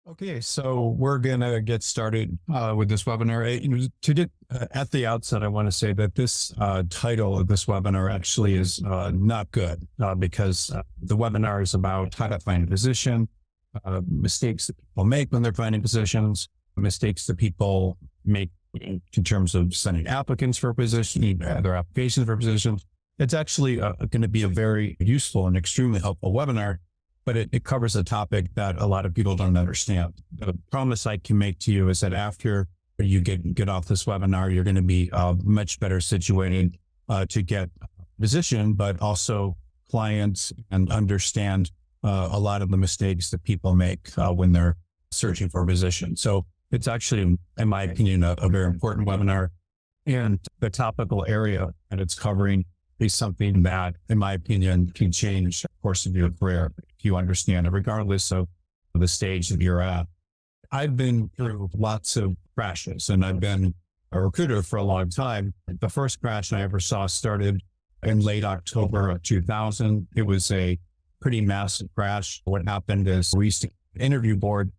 Okay, so we're going to get started with this webinar. To get at the outset, I want to say that this title of this webinar actually is not good because the webinar is about how to find a position, mistakes that people make when they're finding positions, mistakes that people make in terms of sending applicants for a position, their applications for positions. It's actually going to be a very useful and extremely helpful webinar, but it covers a topic that a lot of people don't understand. The promise I can make to you is that after you get off this webinar, you're going to be much better situated to get a position, but also clients, and understand a lot of the mistakes that people make when they're searching for a position. So it's actually, in my opinion, a very important webinar. And the topical area that it's covering is something that, in my opinion, can change the course of your career if you understand it, regardless of the stage that you're at. I've been through lots of crashes, and I've been a recruiter for a long time. The first crash I ever saw started in late October of 2000. It was a pretty massive crash. What happened is we used to have an interview board.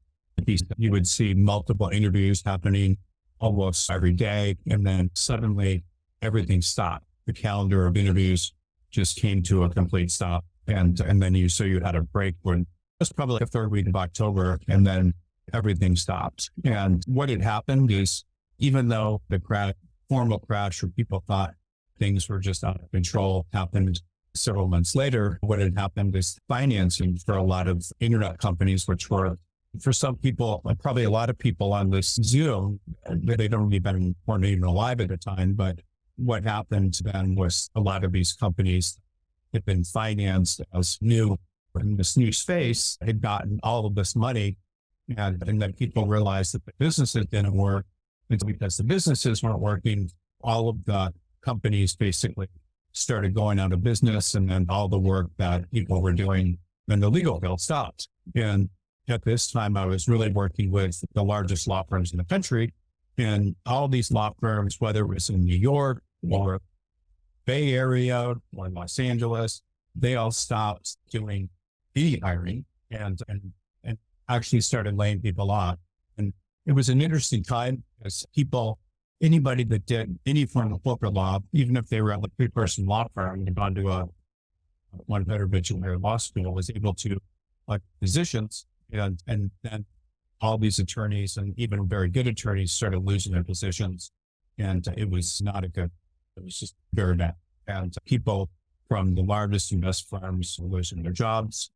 You would see multiple interviews happening almost every day, and then suddenly everything stopped. The calendar of interviews just came to a complete stop. And then you had a break when it was probably the third week of October, and then everything stopped. And what had happened is, even though the formal crash where people thought things were just out of control happened several months later, what had happened is financing for a lot of internet companies, which were, for some people, probably a lot of people on this Zoom, they weren't even alive at the time, but what happened then was a lot of these companies had been financed as new in this new space, had gotten all of this money, and then people realized that the businesses didn't work. And because the businesses weren't working, all of the companies basically started going out of business, and then all the work that people were doing in the legal field stopped. And at this time, I was really working with the largest law firms in the country, and all these law firms, whether it was in New York or Bay Area or Los Angeles, they all stopped doing any hiring and actually started laying people off. And it was an interesting time because anybody that did any form of corporate law, even if they were at a 3-person law firm and gone to a 100-veteran law school, was able to positions, and then all these attorneys, and even very good attorneys, started losing their positions. And it was just very bad. And people from the largest and best firms were losing their jobs.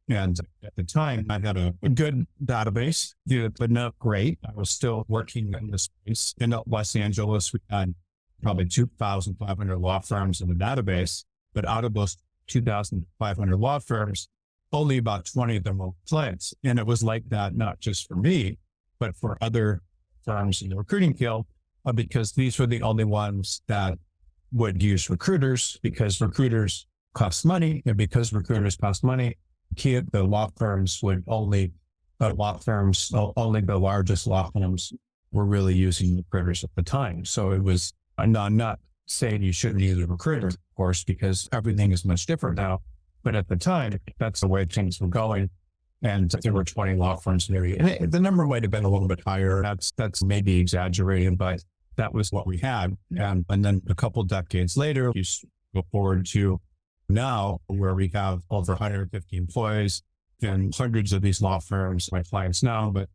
And at the time, I had a good database, but not great. I was still working in this space. In Los Angeles, we had probably 2,500 law firms in the database, but out of those 2,500 law firms, only about 20 of them were clients. And it was like that, not just for me, but for other firms in the recruiting field, because these were the only ones that would use recruiters, because recruiters cost money. And because recruiters cost money, the law firms only the largest law firms were really using recruiters at the time. So it was, I'm not saying you shouldn't use a recruiter, of course, because everything is much different now. But at the time, that's the way things were going. And there were 20 law firms in the area. And the number might have been a little bit higher. That's maybe exaggerating, but that was what we had. And then a couple of decades later, you go forward to now, where we have over 150 employees and hundreds of these law firms, my clients now. But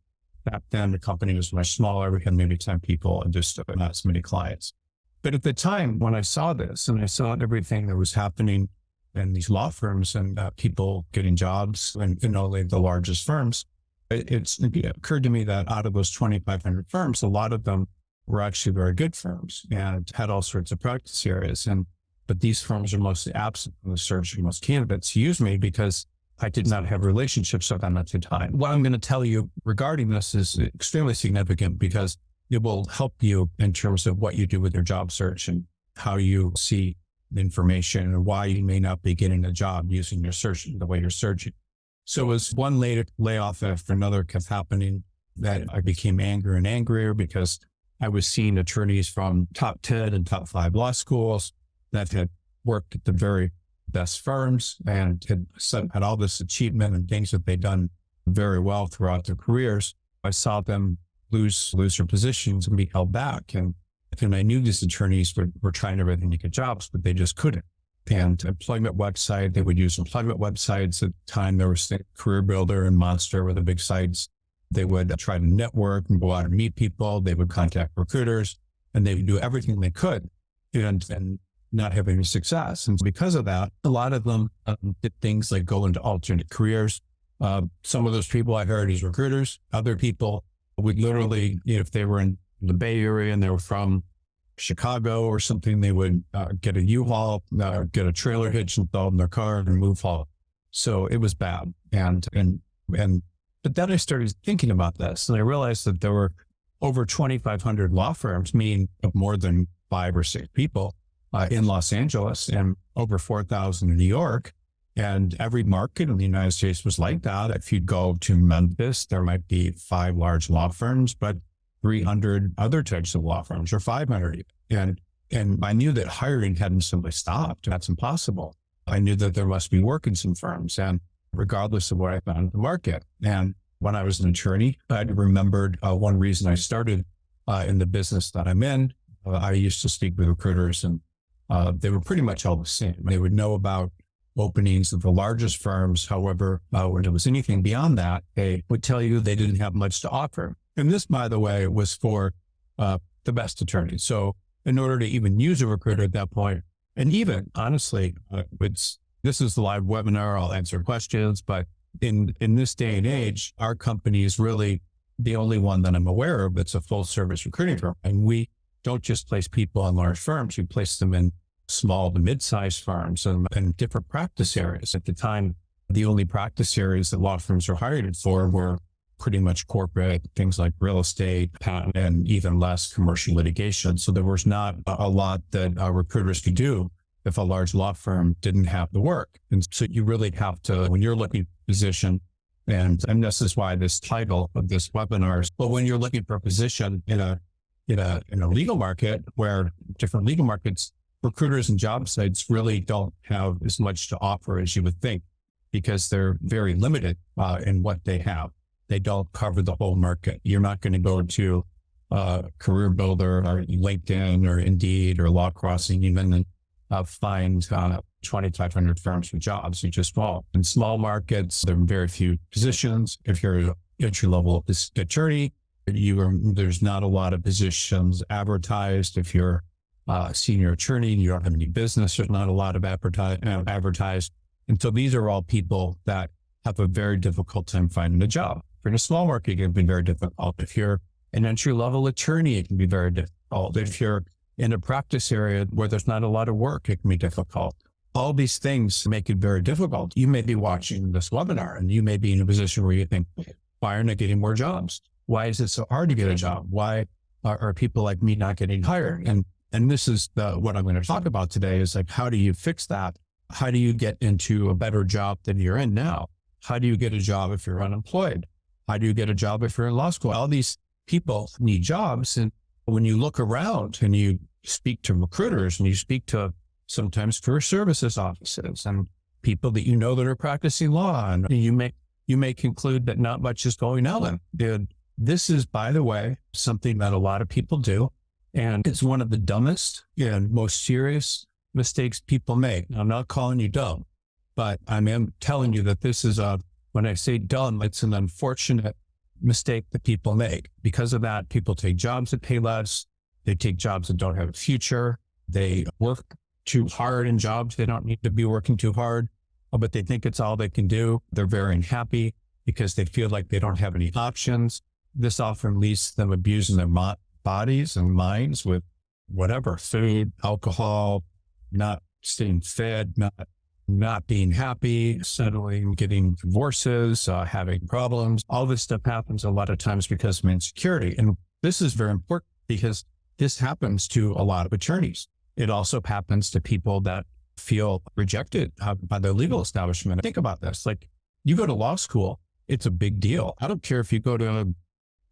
back then, the company was much smaller. We had maybe 10 people and just not as many clients. But at the time, when I saw this and I saw everything that was happening in these law firms and people getting jobs in only the largest firms, it occurred to me that out of those 2,500 firms, a lot of them were actually very good firms and had all sorts of practice areas. But these firms are mostly absent from the search for most candidates who use me because I did not have relationships with them at the time. What I'm going to tell you regarding this is extremely significant because it will help you in terms of what you do with your job search and how you see information and why you may not be getting a job using your search the way you're searching. So as one layoff after another kept happening, that I became angrier and angrier because I was seeing attorneys from top 10 and top 5 law schools that had worked at the very best firms and had all this achievement and things that they'd done very well throughout their careers. I saw them lose their positions and be held back. And I knew these attorneys were trying everything to get jobs, but they just couldn't. And employment website, they would use employment websites. At the time, there was Career Builder and Monster were the big sites. They would try to network and go out and meet people. They would contact recruiters, and they would do everything they could and not have any success. And because of that, a lot of them did things like go into alternate careers. Some of those people I heard as recruiters, other people would literally, if they were in the Bay Area and they were from Chicago or something, they would get a U-Haul, get a trailer hitch installed in their car and move haul. So it was bad. But then I started thinking about this, and I realized that there were over 2,500 law firms, meaning of more than 5 or 6 people in Los Angeles, and over 4,000 in New York. And every market in the United States was like that. If you go to Memphis, there might be 5 large law firms, but 300 other types of law firms, or 500. And I knew that hiring hadn't simply stopped. That's impossible. I knew that there must be work in some firms, and regardless of what I found in the market. And when I was an attorney, I remembered one reason I started in the business that I'm in. I used to speak with recruiters, and they were pretty much all the same. They would know about openings of the largest firms. However, when it was anything beyond that, they would tell you they didn't have much to offer. And this, by the way, was for the best attorneys. So in order to even use a recruiter at that point, and even honestly, this is the live webinar, I'll answer questions, but in this day and age, our company is really the only one that I'm aware of that's a full service recruiting firm. And we don't just place people in large firms, we place them in small to mid-sized firms and different practice areas. At the time, the only practice areas that law firms were hired for were pretty much corporate, things like real estate, patent, and even less commercial litigation. So there was not a lot that recruiters could do if a large law firm didn't have the work. And so you really have to, when you're looking for a position, and this is why this title of this webinar is, but when you're looking for a position in a legal market, where different legal markets, recruiters and job sites really don't have as much to offer as you would think, because they're very limited in what they have. They don't cover the whole market. You're not going to go to Career Builder or LinkedIn or Indeed or Law Crossing even and find 2,500 firms for jobs. You just won't. In small markets, there are very few positions. If you're an entry-level attorney, there's not a lot of positions advertised. If you're a senior attorney and you don't have any business, there's not a lot of advertised. And so these are all people that have a very difficult time finding a job. If you're in a small market, it can be very difficult. If you're an entry-level attorney, it can be very difficult. If you're in a practice area where there's not a lot of work, it can be difficult. All these things make it very difficult. You may be watching this webinar and you may be in a position where you think, why aren't I getting more jobs? Why is it so hard to get a job? Why are people like me not getting hired? And this is what I'm going to talk about today is like, how do you fix that? How do you get into a better job than you're in now? How do you get a job if you're unemployed? How do you get a job if you're in law school? All these people need jobs. And when you look around and you speak to recruiters and you speak to sometimes career services offices and people that you know that are practicing law, and you may conclude that not much is going on. And this is, by the way, something that a lot of people do. And it's one of the dumbest and most serious mistakes people make. I'm not calling you dumb, but I am telling you that this is when I say dumb, it's an unfortunate mistake that people make. Because of that, people take jobs that pay less. They take jobs that don't have a future. They work too hard in jobs they don't need to be working too hard, but they think it's all they can do. They're very unhappy because they feel like they don't have any options. This often leads to them abusing their bodies and minds with whatever, food, alcohol, not staying fed, not being happy, settling, getting divorces, having problems. All this stuff happens a lot of times because of insecurity. And this is very important because this happens to a lot of attorneys. It also happens to people that feel rejected by their legal establishment. Think about this. Like, you go to law school, it's a big deal. I don't care if you go to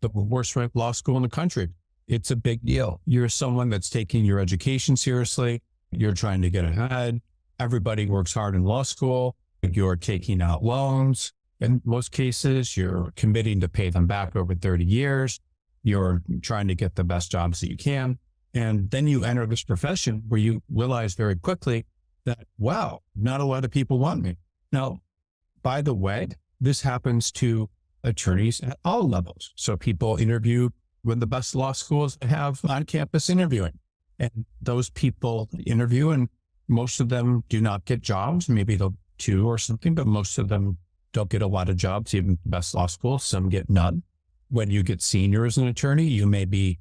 the worst ranked law school in the country. It's a big deal. You're someone that's taking your education seriously. You're trying to get ahead. Everybody works hard in law school. You're taking out loans. In most cases, you're committing to pay them back over 30 years. You're trying to get the best jobs that you can. And then you enter this profession where you realize very quickly that, wow, not a lot of people want me. Now, by the way, this happens to attorneys at all levels. So people interview with the best law schools have on-campus interviewing. And those people interview, and most of them do not get jobs. Maybe they'll two or something, but most of them don't get a lot of jobs, even the best law schools. Some get none. When you get senior as an attorney, you may be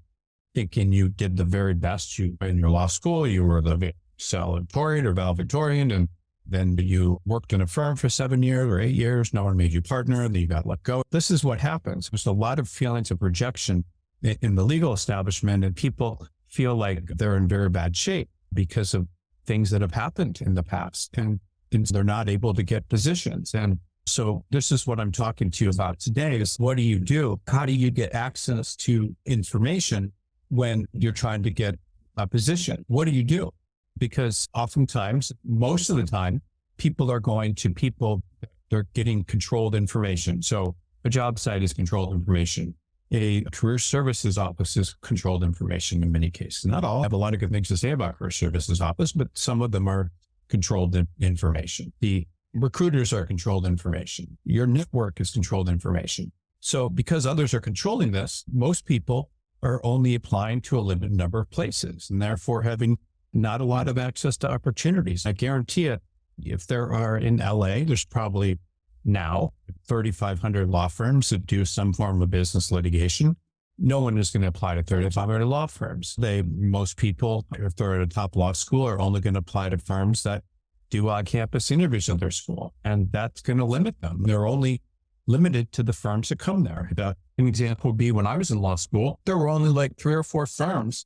thinking you did the very best in your law school. You were the salutatorian or valedictorian, and then you worked in a firm for 7 years or 8 years. No one made you partner. Then you got let go. This is what happens. There's a lot of feelings of rejection in the legal establishment, and people feel like they're in very bad shape because of things that have happened in the past, and they're not able to get positions. And so this is what I'm talking to you about today is, what do you do? How do you get access to information when you're trying to get a position? What do you do? Because oftentimes, most of the time, people are going to people, they're getting controlled information. So a job site is controlled information. A career services office is controlled information in many cases. Not all. I have a lot of good things to say about career services office, but some of them are controlled information. The recruiters are controlled information. Your network is controlled information. So because others are controlling this, most people are only applying to a limited number of places, and therefore having not a lot of access to opportunities. I guarantee it, if there are in LA, there's probably now 3,500 law firms that do some form of business litigation. No one is going to apply to 3,500 law firms. Most people, if they're at a top law school, are only going to apply to firms that do on-campus interviews at their school. And that's going to limit them. They're only limited to the firms that come there. An example would be when I was in law school, there were only like 3 or 4 firms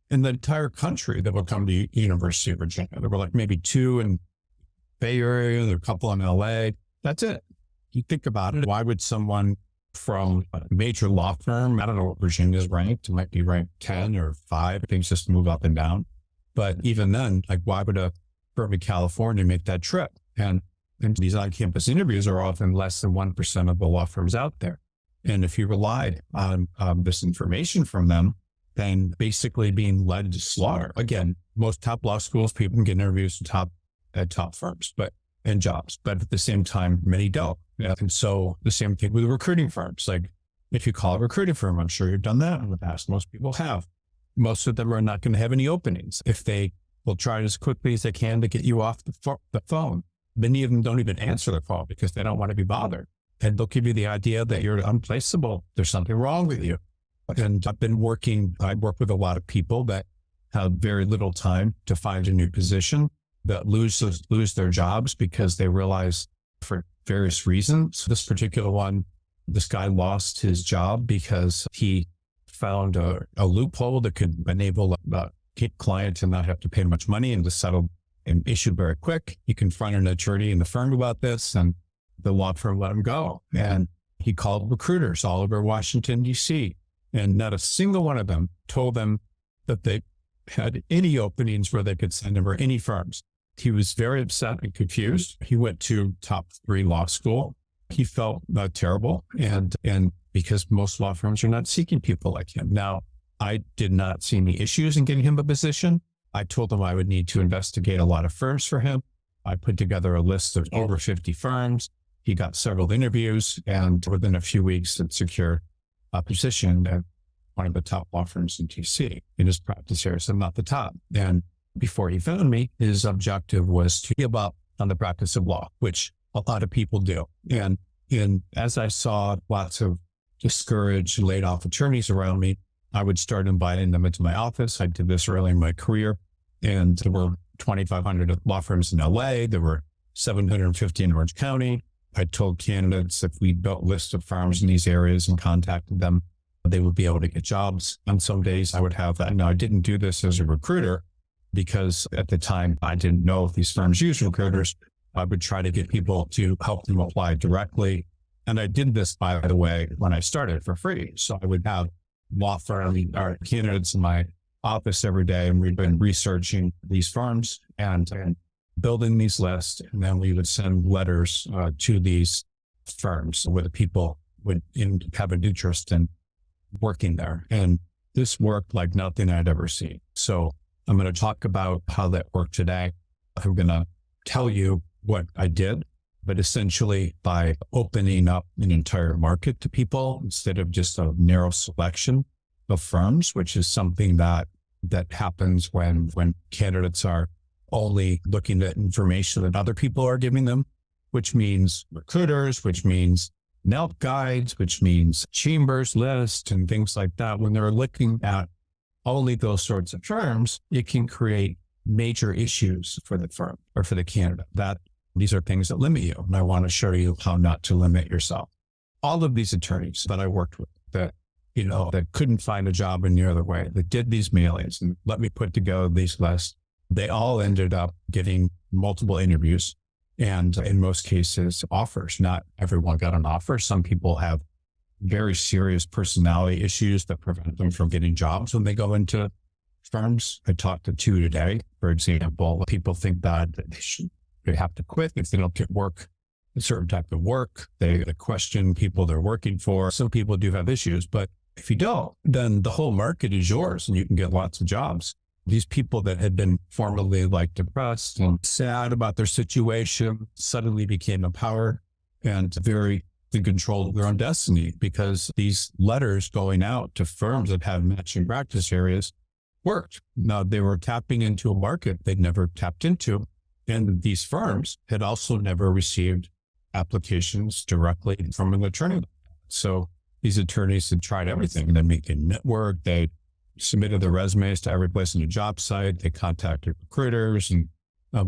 in the entire country that would come to University of Virginia. There were like maybe 2 in Bay Area, there were a couple in LA. That's it. You think about it. Why would someone from a major law firm, I don't know what Virginia's ranked, it might be ranked 10 or 5, things just move up and down. But even then, like, why would a firm in California make that trip? And these on-campus interviews are often less than 1% of the law firms out there. And if you relied on this information from them, then basically being led to slaughter. Again, most top law schools, people can get interviews at top firms, and jobs, but at the same time, many don't. Yeah. And so the same thing with recruiting firms. Like, if you call a recruiting firm, I'm sure you've done that in the past. Most people have. Most of them are not going to have any openings. If they will try as quickly as they can to get you off the phone, many of them don't even answer the phone because they don't want to be bothered. And they'll give you the idea that you're unplaceable. There's something wrong with you. And I work with a lot of people that have very little time to find a new position, that lose their jobs because they realize for various reasons. This particular one, this guy lost his job because he found a loophole that could enable a client to not have to pay much money and to settle an issue very quick. He confronted an attorney in the firm about this, and the law firm let him go. And he called recruiters all over Washington, D.C., and not a single one of them told them that they had any openings where they could send him, or any firms. He was very upset and confused. He went to top 3 law school. He felt terrible. And because most law firms are not seeking people like him. Now, I did not see any issues in getting him a position. I told him I would need to investigate a lot of firms for him. I put together a list of over 50 firms. He got several interviews, and within a few weeks had secured a position at one of the top law firms in DC in his practice area, so not the top. And before he found me, his objective was to give up on the practice of law, which a lot of people do. And as I saw lots of discouraged, laid off attorneys around me, I would start inviting them into my office. I did this early in my career, and there were 2,500 law firms in LA. There were 750 in Orange County. I told candidates if we built lists of firms in these areas and contacted them, they would be able to get jobs. And some days I would have that. Now, I didn't do this as a recruiter because at the time I didn't know if these firms use recruiters. I would try to get people to help them apply directly. And I did this, by the way, when I started for free. So I would have law firm or candidates in my office every day, and we've been researching these firms and building these lists. And then we would send letters to these firms where the people would have an interest in working there. And this worked like nothing I'd ever seen. So I'm going to talk about how that worked today. I'm going to tell you what I did, but essentially by opening up an entire market to people instead of just a narrow selection of firms, which is something that happens when candidates are only looking at information that other people are giving them, which means recruiters, which means NELP guides, which means chambers list and things like that. When they're looking at only those sorts of firms, it can create major issues for the firm or for the candidate. These are things that limit you. And I want to show you how not to limit yourself. All of these attorneys that I worked with that couldn't find a job any other way, that did these mailings and let me put together these lists, they all ended up getting multiple interviews and in most cases offers. Not everyone got an offer. Some people have very serious personality issues that prevent them from getting jobs when they go into firms. I talked to two today, for example. People think that they have to quit if they don't get work, a certain type of work. They question people they're working for. Some people do have issues, but if you don't, then the whole market is yours and you can get lots of jobs. These people that had been formerly like depressed and sad about their situation suddenly became empowered and very in control of their own destiny because these letters going out to firms that have matching practice areas worked. Now they were tapping into a market they'd never tapped into. And these firms had also never received applications directly from an attorney. So these attorneys had tried everything. They made a network. They submitted their resumes to every place in the job site. They contacted recruiters and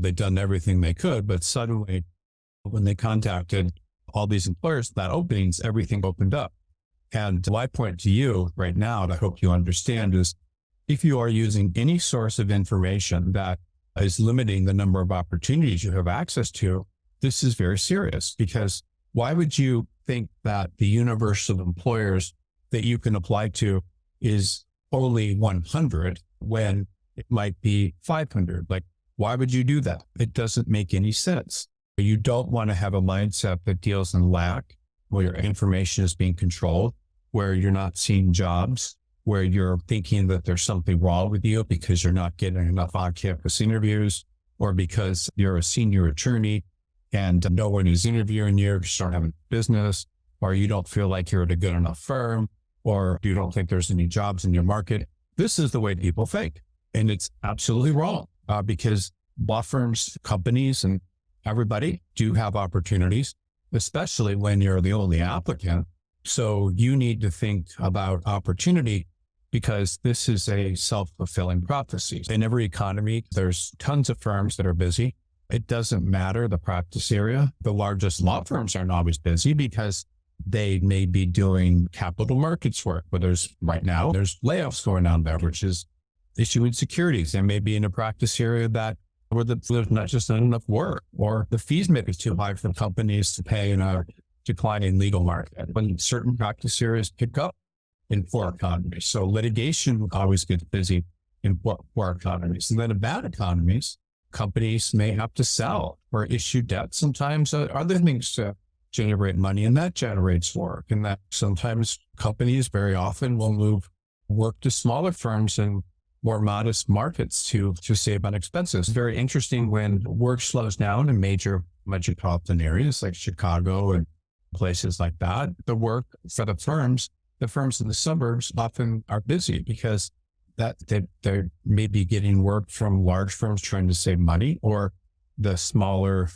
they'd done everything they could. But suddenly when they contacted all these employers, that openings, everything opened up. And my point to you right now, and I hope you understand, is if you are using any source of information that is limiting the number of opportunities you have access to, this is very serious because why would you think that the universe of employers that you can apply to is only 100 when it might be 500? Like, why would you do that? It doesn't make any sense. You don't want to have a mindset that deals in lack, where your information is being controlled, where you're not seeing jobs, where you're thinking that there's something wrong with you because you're not getting enough on-campus interviews, or because you're a senior attorney and no one is interviewing you, you don't have a business, or you don't feel like you're at a good enough firm, or you don't think there's any jobs in your market. This is the way people think. And it's absolutely wrong because law firms, companies, and everybody do have opportunities, especially when you're the only applicant. So you need to think about opportunity because this is a self-fulfilling prophecy. In every economy, there's tons of firms that are busy. It doesn't matter the practice area. The largest law firms aren't always busy because they may be doing capital markets work, but there's layoffs going on there, which is issuing securities. They may be in a practice area where there's not just enough work, or the fees may be too high for companies to pay in a declining legal market. When certain practice areas pick up in poor economies. So litigation always gets busy in poor economies. And then in bad economies, companies may have to sell or issue debt. Sometimes other things to generate money, and that generates work. And that sometimes companies very often will move work to smaller firms and more modest markets to save on expenses. It's very interesting when work slows down in major metropolitan areas like Chicago and places like that. The work for the firms in the suburbs often are busy because they're maybe getting work from large firms trying to save money, or the smaller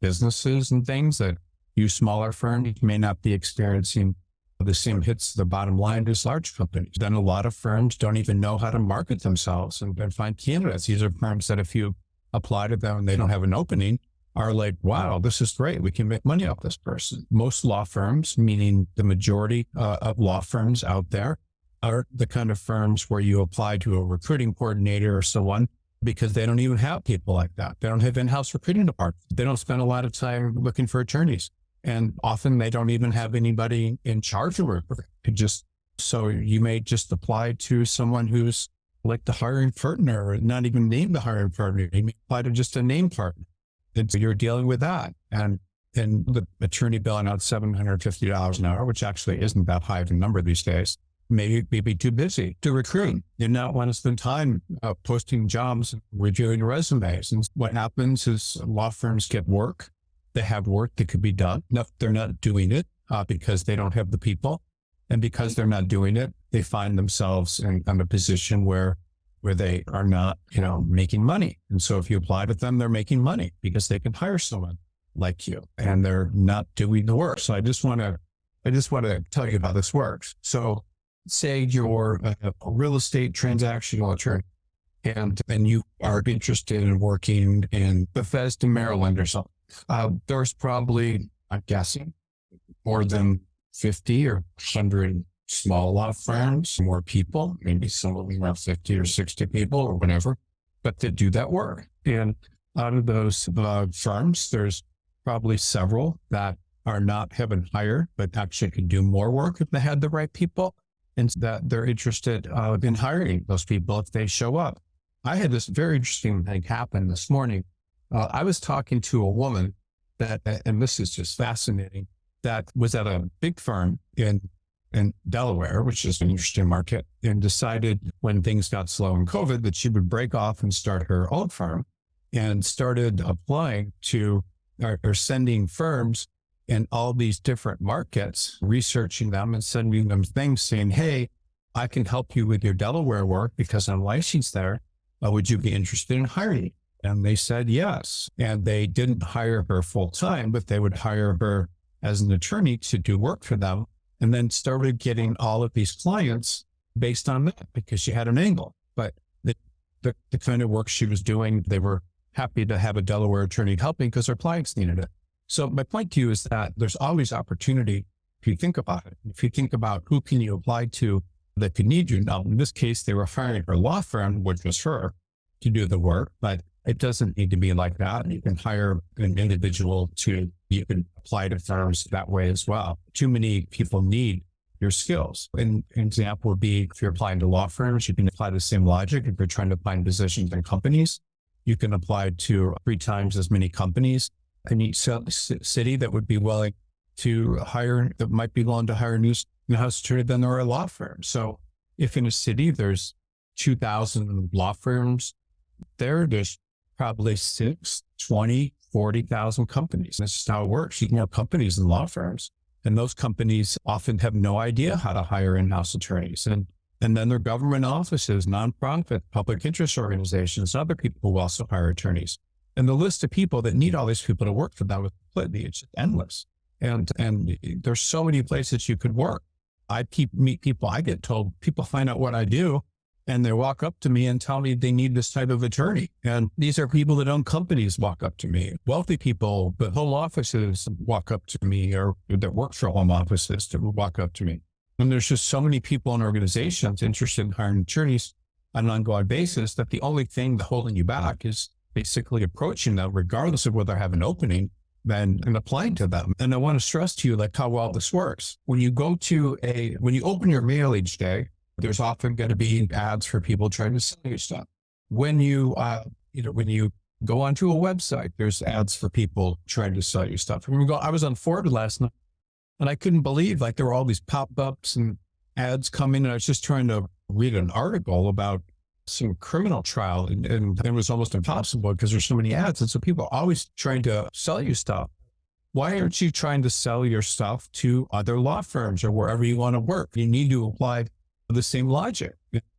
businesses and things that use smaller firms may not be experiencing the same hits to the bottom line as large companies. Then a lot of firms don't even know how to market themselves and find candidates. These are firms that if you apply to them and they don't have an opening, are like, wow, this is great. We can make money off this person. Most law firms, meaning the majority of law firms out there, are the kind of firms where you apply to a recruiting coordinator or someone because they don't even have people like that. They don't have in-house recruiting departments. They don't spend a lot of time looking for attorneys. And often they don't even have anybody in charge of recruiting. So you may just apply to someone who's like the hiring partner, or not even name the hiring partner. You may apply to just a name partner. And so you're dealing with that. And and the attorney billing out $750 an hour, which actually isn't that high of a number these days, maybe too busy to recruit. You not want to spend time posting jobs, reviewing resumes. And what happens is law firms get work. They have work that could be done. No, they're not doing it because they don't have the people. And because they're not doing it, they find themselves in a position where they are not, making money. And so if you apply to them, they're making money because they can hire someone like you, and they're not doing the work. So I just want to tell you how this works. So say you're a real estate transactional attorney, and you are interested in working in Bethesda, Maryland or something. There's probably, I'm guessing, more than 50 or 100 small law firms, more people, maybe some of them have 50 or 60 people or whatever, but they do that work. And out of those firms, there's probably several that are not haven't hired, but actually could do more work if they had the right people, and that they're interested in hiring those people if they show up. I had this very interesting thing happen this morning. I was talking to a woman that, and this is just fascinating, that was at a big firm in Delaware, which is an interesting market, and decided when things got slow in COVID that she would break off and start her own firm, and started applying to or sending firms in all these different markets, researching them and sending them things saying, hey, I can help you with your Delaware work because I'm licensed there. Would you be interested in hiring? And they said yes. And they didn't hire her full time, but they would hire her as an attorney to do work for them, and then started getting all of these clients based on that because she had an angle. But the kind of work she was doing, they were happy to have a Delaware attorney helping because their clients needed it. So my point to you is that there's always opportunity if you think about it. If you think about who can you apply to that could need you. Now, in this case, they were hiring her law firm, which was her, to do the work, but it doesn't need to be like that. You can hire an individual you can apply to firms that way as well. Too many people need your skills. An example would be if you're applying to law firms, you can apply the same logic. If you're trying to find positions in companies, you can apply to 3 times as many companies in each city that would be willing to hire, that might be willing to hire a new house attorney than there are law firms. So if in a city there's 2,000 law firms, there's probably 6, 20, 40,000 companies. This is how it works. You have more companies than law firms. And those companies often have no idea how to hire in-house attorneys. And then their government offices, nonprofit, public interest organizations, other people who also hire attorneys. And the list of people that need all these people to work for them is completely, it's endless. And there's so many places you could work. I meet people, I get told, people find out what I do, and they walk up to me and tell me they need this type of attorney. And these are people that own companies walk up to me. Wealthy people, but home offices walk up to me, or that work for home offices to walk up to me. And there's just so many people and organizations interested in hiring attorneys on an ongoing basis that the only thing holding you back is basically approaching them, regardless of whether they have an opening, and applying to them. And I want to stress to you like how well this works. When you open your mail each day, there's often going to be ads for people trying to sell you stuff. When you go onto a website, there's ads for people trying to sell you stuff. I was on Ford last night, and I couldn't believe there were all these pop-ups and ads coming. And I was just trying to read an article about some criminal trial, and it was almost impossible because there's so many ads. And so people are always trying to sell you stuff. Why aren't you trying to sell your stuff to other law firms or wherever you want to work? You need to apply the same logic.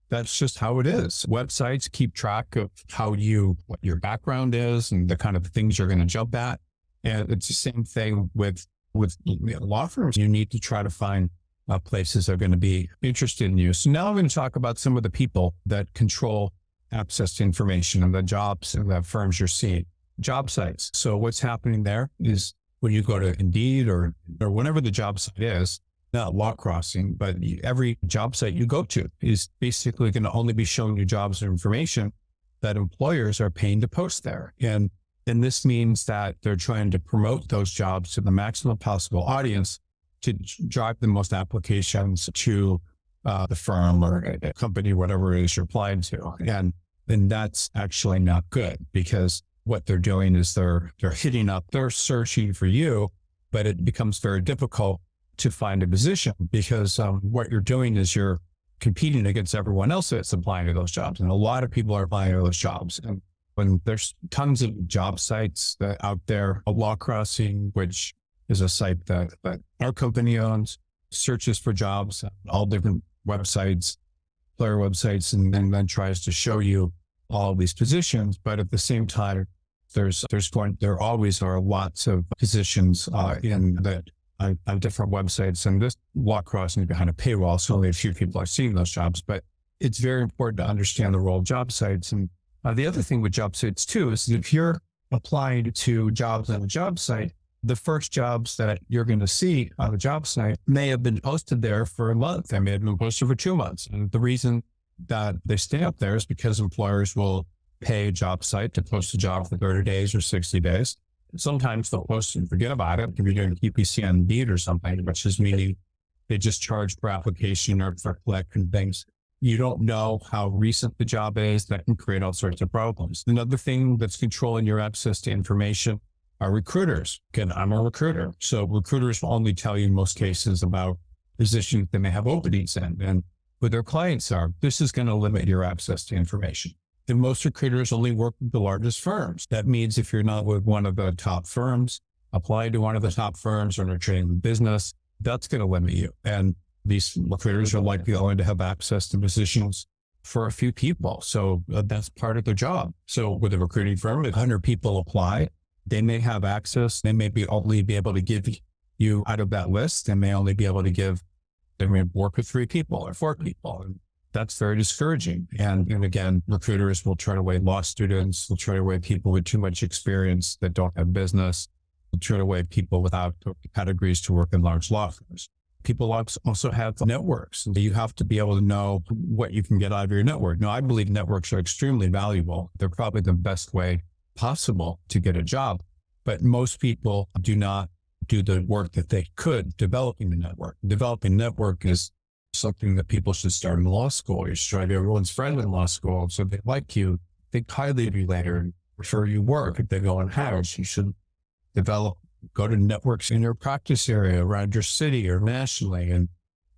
That's just how it is. Websites keep track of what your background is and the kind of things you're going to jump at. And it's the same thing with law firms. You need to try to find places that are going to be interested in you. So now I'm going to talk about some of the people that control access to information and the jobs and the firms you're seeing. Job sites. So what's happening there is when you go to Indeed or whatever the job site is, not Law Crossing, but every job site you go to is basically going to only be showing you jobs and information that employers are paying to post there. And this means that they're trying to promote those jobs to the maximum possible audience to drive the most applications to the firm or a company, whatever it is you're applying to. And that's actually not good, because what they're doing is they're hitting up, they're searching for you, but it becomes very difficult to find a position because what you're doing is you're competing against everyone else that's applying to those jobs. And a lot of people are applying to those jobs. And when there's tons of job sites that out there, a Law Crossing, which is a site that our company owns, searches for jobs on all different websites, player websites, and then tries to show you all these positions. But at the same time, there always are lots of positions in that on different websites, and this Law Crossing behind a paywall, so only a few people are seeing those jobs. But it's very important to understand the role of job sites. And the other thing with job sites too is that if you're applying to jobs on a job site, the first jobs that you're going to see on the job site may have been posted there for a month. They may have been posted for 2 months. And the reason that they stay up there is because employers will pay a job site to post a job for 30 days or 60 days. Sometimes they'll post and forget about it. If you're doing PPC on Indeed or something, which is meaning they just charge per application or per click and things. You don't know how recent the job is. That can create all sorts of problems. Another thing that's controlling your access to information are recruiters. Again, I'm a recruiter. So recruiters will only tell you in most cases about positions that may have openings in and who their clients are. This is going to limit your access to information. And most recruiters only work with the largest firms. That means if you're not with one of the top firms, apply to one of the top firms or in a training business, that's going to limit you. And these recruiters are likely only to have access to positions for a few people. So that's part of their job. So with a recruiting firm, if 100 people apply, they may have access. They may only be able to give you out of that list. They may only be able to they may work with 3 people or 4 people. And that's very discouraging. And again, recruiters will try to weigh law students, will try to weigh people with too much experience that don't have business, will try to weigh people without pedigrees to work in large law firms. People also have networks. You have to be able to know what you can get out of your network. Now, I believe networks are extremely valuable. They're probably the best way possible to get a job, but most people do not do the work that they could developing a network. Developing a network is something that people should start in law school. You should try to be everyone's friend in law school. So they like you, think highly of you later and refer you work. If they go in house, you should go to networks in your practice area around your city or nationally and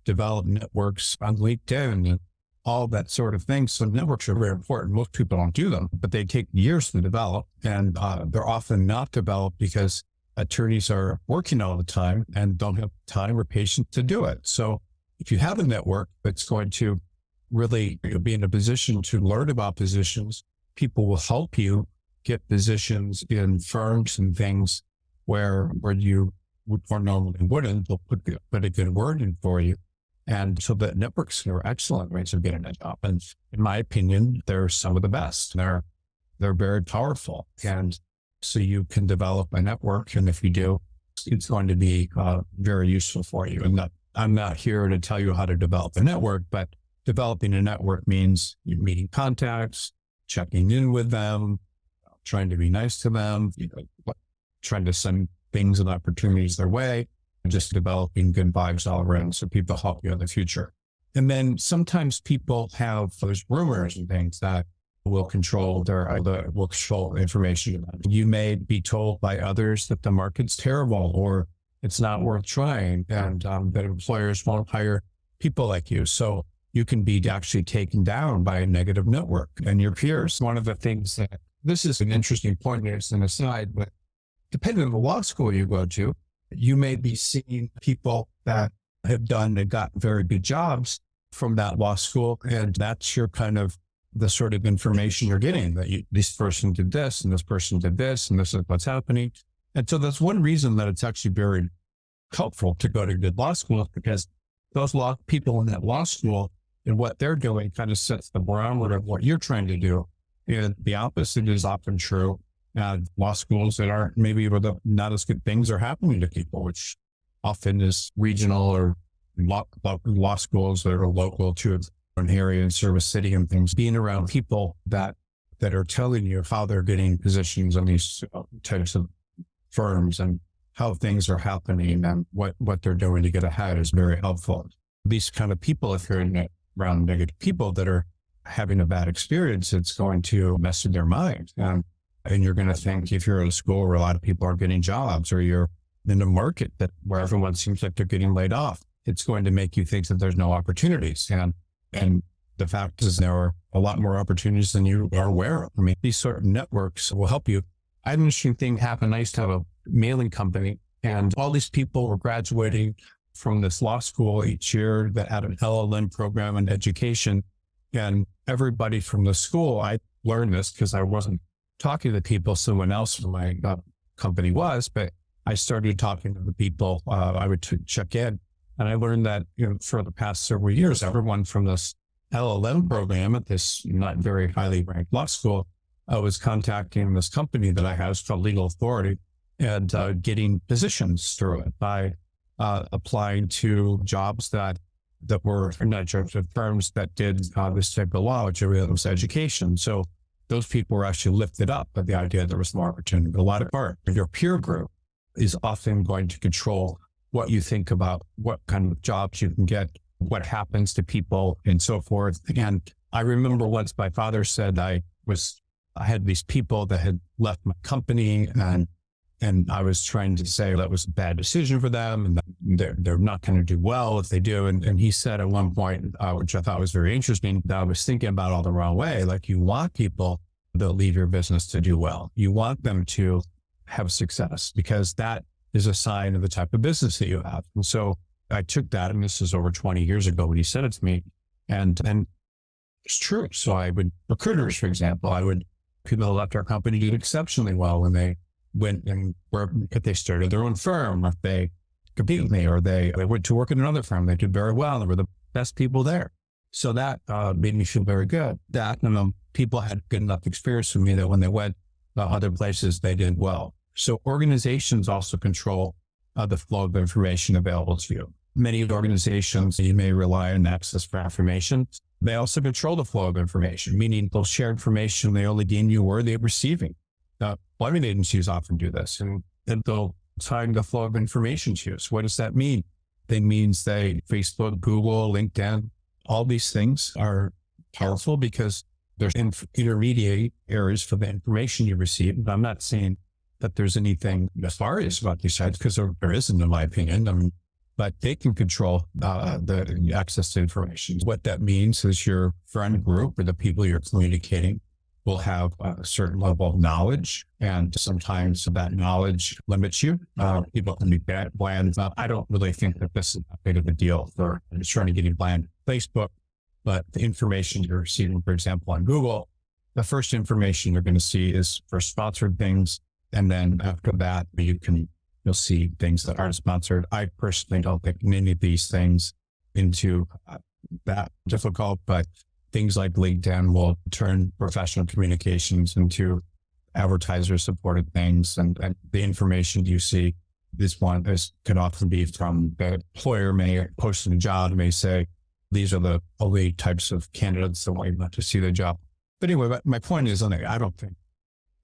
develop networks on LinkedIn and all that sort of thing. So networks are very important. Most people don't do them, but they take years to develop, and they're often not developed because attorneys are working all the time and don't have time or patience to do it. So if you have a network that's going to really be in a position to learn about positions, people will help you get positions in firms and things where you would or normally wouldn't. They'll put a good word in for you. And so the networks are excellent ways of getting a job. And in my opinion, they're some of the best. They're very powerful. And so you can develop a network. And if you do, it's going to be very useful for you. And I'm not here to tell you how to develop a network, but developing a network means you're meeting contacts, checking in with them, trying to be nice to them, trying to send things and opportunities their way, and just developing good vibes all around so people help you in the future. And then sometimes people there's rumors and things that will control information. You may be told by others that the market's terrible or it's not worth trying, and that employers won't hire people like you. So you can be actually taken down by a negative network and your peers. One of the things this is an interesting point, it's an aside, but depending on the law school you go to, you may be seeing people that have done and got very good jobs from that law school. And that's your kind of the sort of information you're getting, that this person did this and this person did this and this is what's happening. And so that's one reason that it's actually very helpful to go to good law school, because those people in that law school and what they're doing kind of sets the barometer of what you're trying to do. And the opposite is often true. Law schools that aren't maybe not as good things are happening to people, which often is regional or law schools that are local to an area in service city and things. Being around people that are telling you how they're getting positions on these types of firms and how things are happening and what they're doing to get ahead is very helpful. These kind of people, if you're around negative people that are having a bad experience, it's going to mess with their mind. And And you're going to think if you're at a school where a lot of people are getting jobs, or you're in a market where everyone seems like they're getting laid off, it's going to make you think that there's no opportunities. And the fact is there are a lot more opportunities than you are aware of. I mean, these sort of networks will help you. I had an interesting thing happen. I used to have a mailing company, and all these people were graduating from this law school each year that had an LLM program in education. And everybody from the school, I learned this because I wasn't talking to people, someone else from my company was, but I started talking to the people I would check in. And I learned that, for the past several years, everyone from this LLM program at this not very highly ranked law school was contacting this company that I have, it's called Legal Authority, and getting positions through it by applying to jobs that were not jobs, but firms that did this type of law, which was education. So those people were actually lifted up by the idea there was more opportunity. But a lot of your peer group is often going to control what you think about what kind of jobs you can get, what happens to people, and so forth. And I remember once my father said I had these people that had left my company, and I was trying to say that was a bad decision for them, and they're not going to do well if they do. And he said at one point, which I thought was very interesting, that I was thinking about all the wrong way. Like, you want people that leave your business to do well. You want them to have success, because that is a sign of the type of business that you have. And so I took that, and this is over 20 years ago when he said it to me, and it's true. So recruiters, for example, people who left our company did exceptionally well when they went and if they started their own firm, or if they competed with me, or they went to work in another firm, they did very well. They were the best people there. So that made me feel very good. That people had good enough experience with me that when they went other places, they did well. So organizations also control the flow of information available to you. Many organizations, you may rely on access for information. They also control the flow of information, meaning they'll share information they only deem you worthy of receiving. Employment agencies often do this, and they'll tie the flow of information to you. So what does that mean? It means Facebook, Google, LinkedIn, all these things are powerful because there's intermediaries for the information you receive. And I'm not saying that there's anything nefarious about these sites, because there isn't, in my opinion. But they can control the access to information. What that means is your friend group, or the people you're communicating, will have a certain level of knowledge, and sometimes that knowledge limits you. People can be bland. I don't really think that this is that big of a deal for trying to get you bland Facebook, but the information you're receiving, for example, on Google, the first information you're going to see is for sponsored things. And then after that, you'll see things that aren't sponsored. I personally don't think many of these things into that difficult, but things like LinkedIn will turn professional communications into advertiser-supported things, and the information you see, this could often be from the employer may post a job, may say, these are the only types of candidates that want you to see the job. But anyway, my point is, I don't think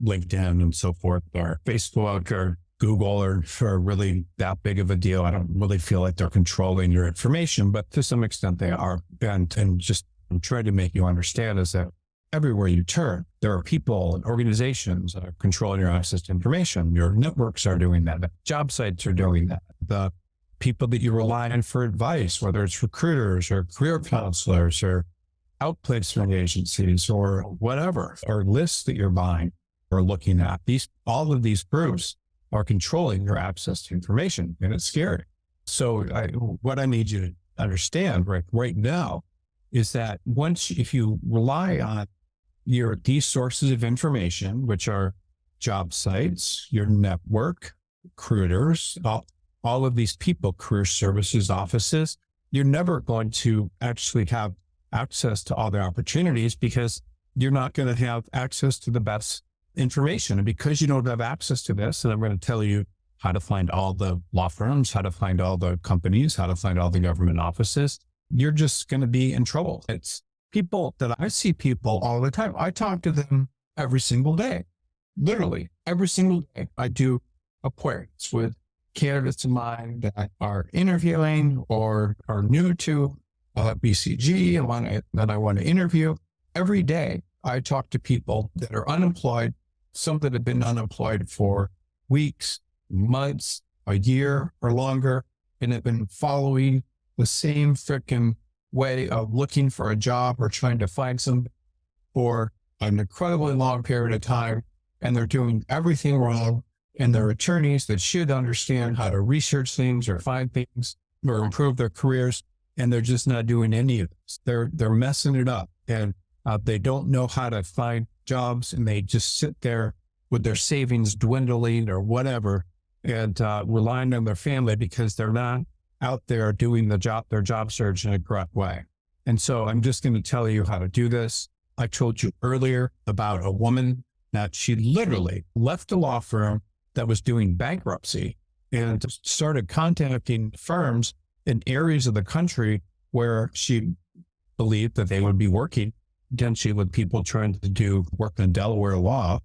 LinkedIn and so forth, or Facebook or Google are really that big of a deal. I don't really feel like they're controlling your information, but to some extent they are. And just I'm trying to make you understand is that everywhere you turn, there are people and organizations that are controlling your access to information. Your networks are doing that. The job sites are doing that. The people that you rely on for advice, whether it's recruiters or career counselors or outplacement agencies or whatever, or lists that you're buying or looking at, all of these groups are controlling your access to information, and it's scary. So what I need you to understand right now is that if you rely on these sources of information, which are job sites, your network, recruiters, all of these people, career services offices, you're never going to actually have access to all the opportunities, because you're not going to have access to the best information. And because you don't have access to this, and I'm going to tell you how to find all the law firms, how to find all the companies, how to find all the government offices, you're just going to be in trouble. It's people that I see people all the time. I talk to them every single day, literally every single day. I do appointments with candidates of mine that are interviewing or are new to BCG that I want to interview. Every day I talk to people that are unemployed, some that had been unemployed for weeks, months, a year or longer, and have been following the same freaking way of looking for a job or trying to find something for an incredibly long period of time. And they're doing everything wrong. And they're attorneys that should understand how to research things or find things or improve their careers. And they're just not doing any of this. They're messing it up. And they don't know how to find jobs, and they just sit there with their savings dwindling or whatever, and relying on their family because they're not out there doing their job search in a correct way. And so I'm just going to tell you how to do this. I told you earlier about a woman that she literally left a law firm that was doing bankruptcy and started contacting firms in areas of the country where she believed that they would be working potentially with people trying to do work in Delaware law,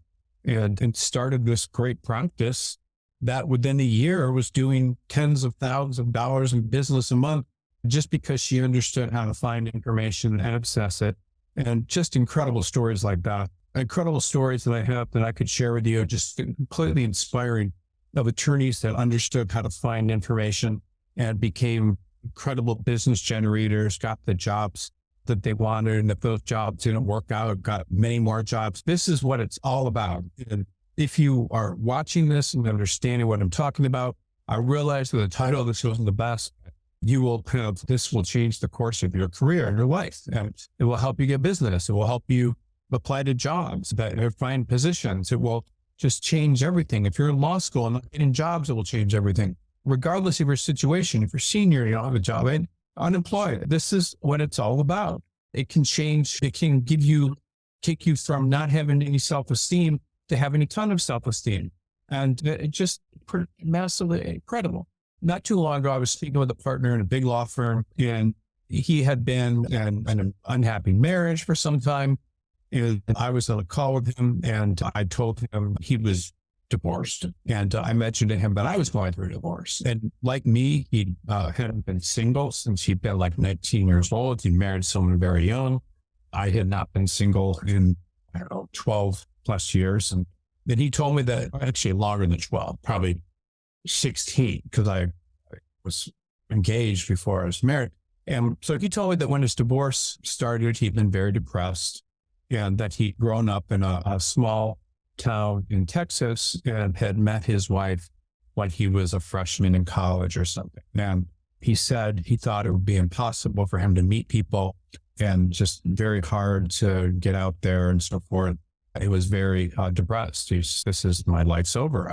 and started this great practice that within a year was doing tens of thousands of dollars in business a month just because she understood how to find information and access it. And just incredible stories like that. Incredible stories that I have that I could share with you, just completely inspiring, of attorneys that understood how to find information and became incredible business generators, got the jobs that they wanted. And if those jobs didn't work out, got many more jobs. This is what it's all about. And if you are watching this and understanding what I'm talking about, I realize that the title of this wasn't the best. This will change the course of your career and your life. And it will help you get business. It will help you apply to jobs, find positions. It will just change everything. If you're in law school and not getting jobs, it will change everything. Regardless of your situation, if you're senior, you don't have a job, and unemployed, this is what it's all about. It can change. It can take you from not having any self-esteem to having a ton of self-esteem. And it just massively incredible. Not too long ago, I was speaking with a partner in a big law firm, and he had been in an unhappy marriage for some time. And I was on a call with him, and I told him he was divorced. And I mentioned to him that I was going through a divorce. And like me, he hadn't been single since he'd been like 19 years old. He married someone very young. I had not been single in, 12 plus years. And then he told me that actually longer than 12, probably 16, because I was engaged before I was married. And so he told me that when his divorce started, he'd been very depressed, and that he'd grown up in a small town in Texas and had met his wife when he was a freshman in college or something. And he said he thought it would be impossible for him to meet people and just very hard to get out there and so forth. He was very depressed. This is, my life's over.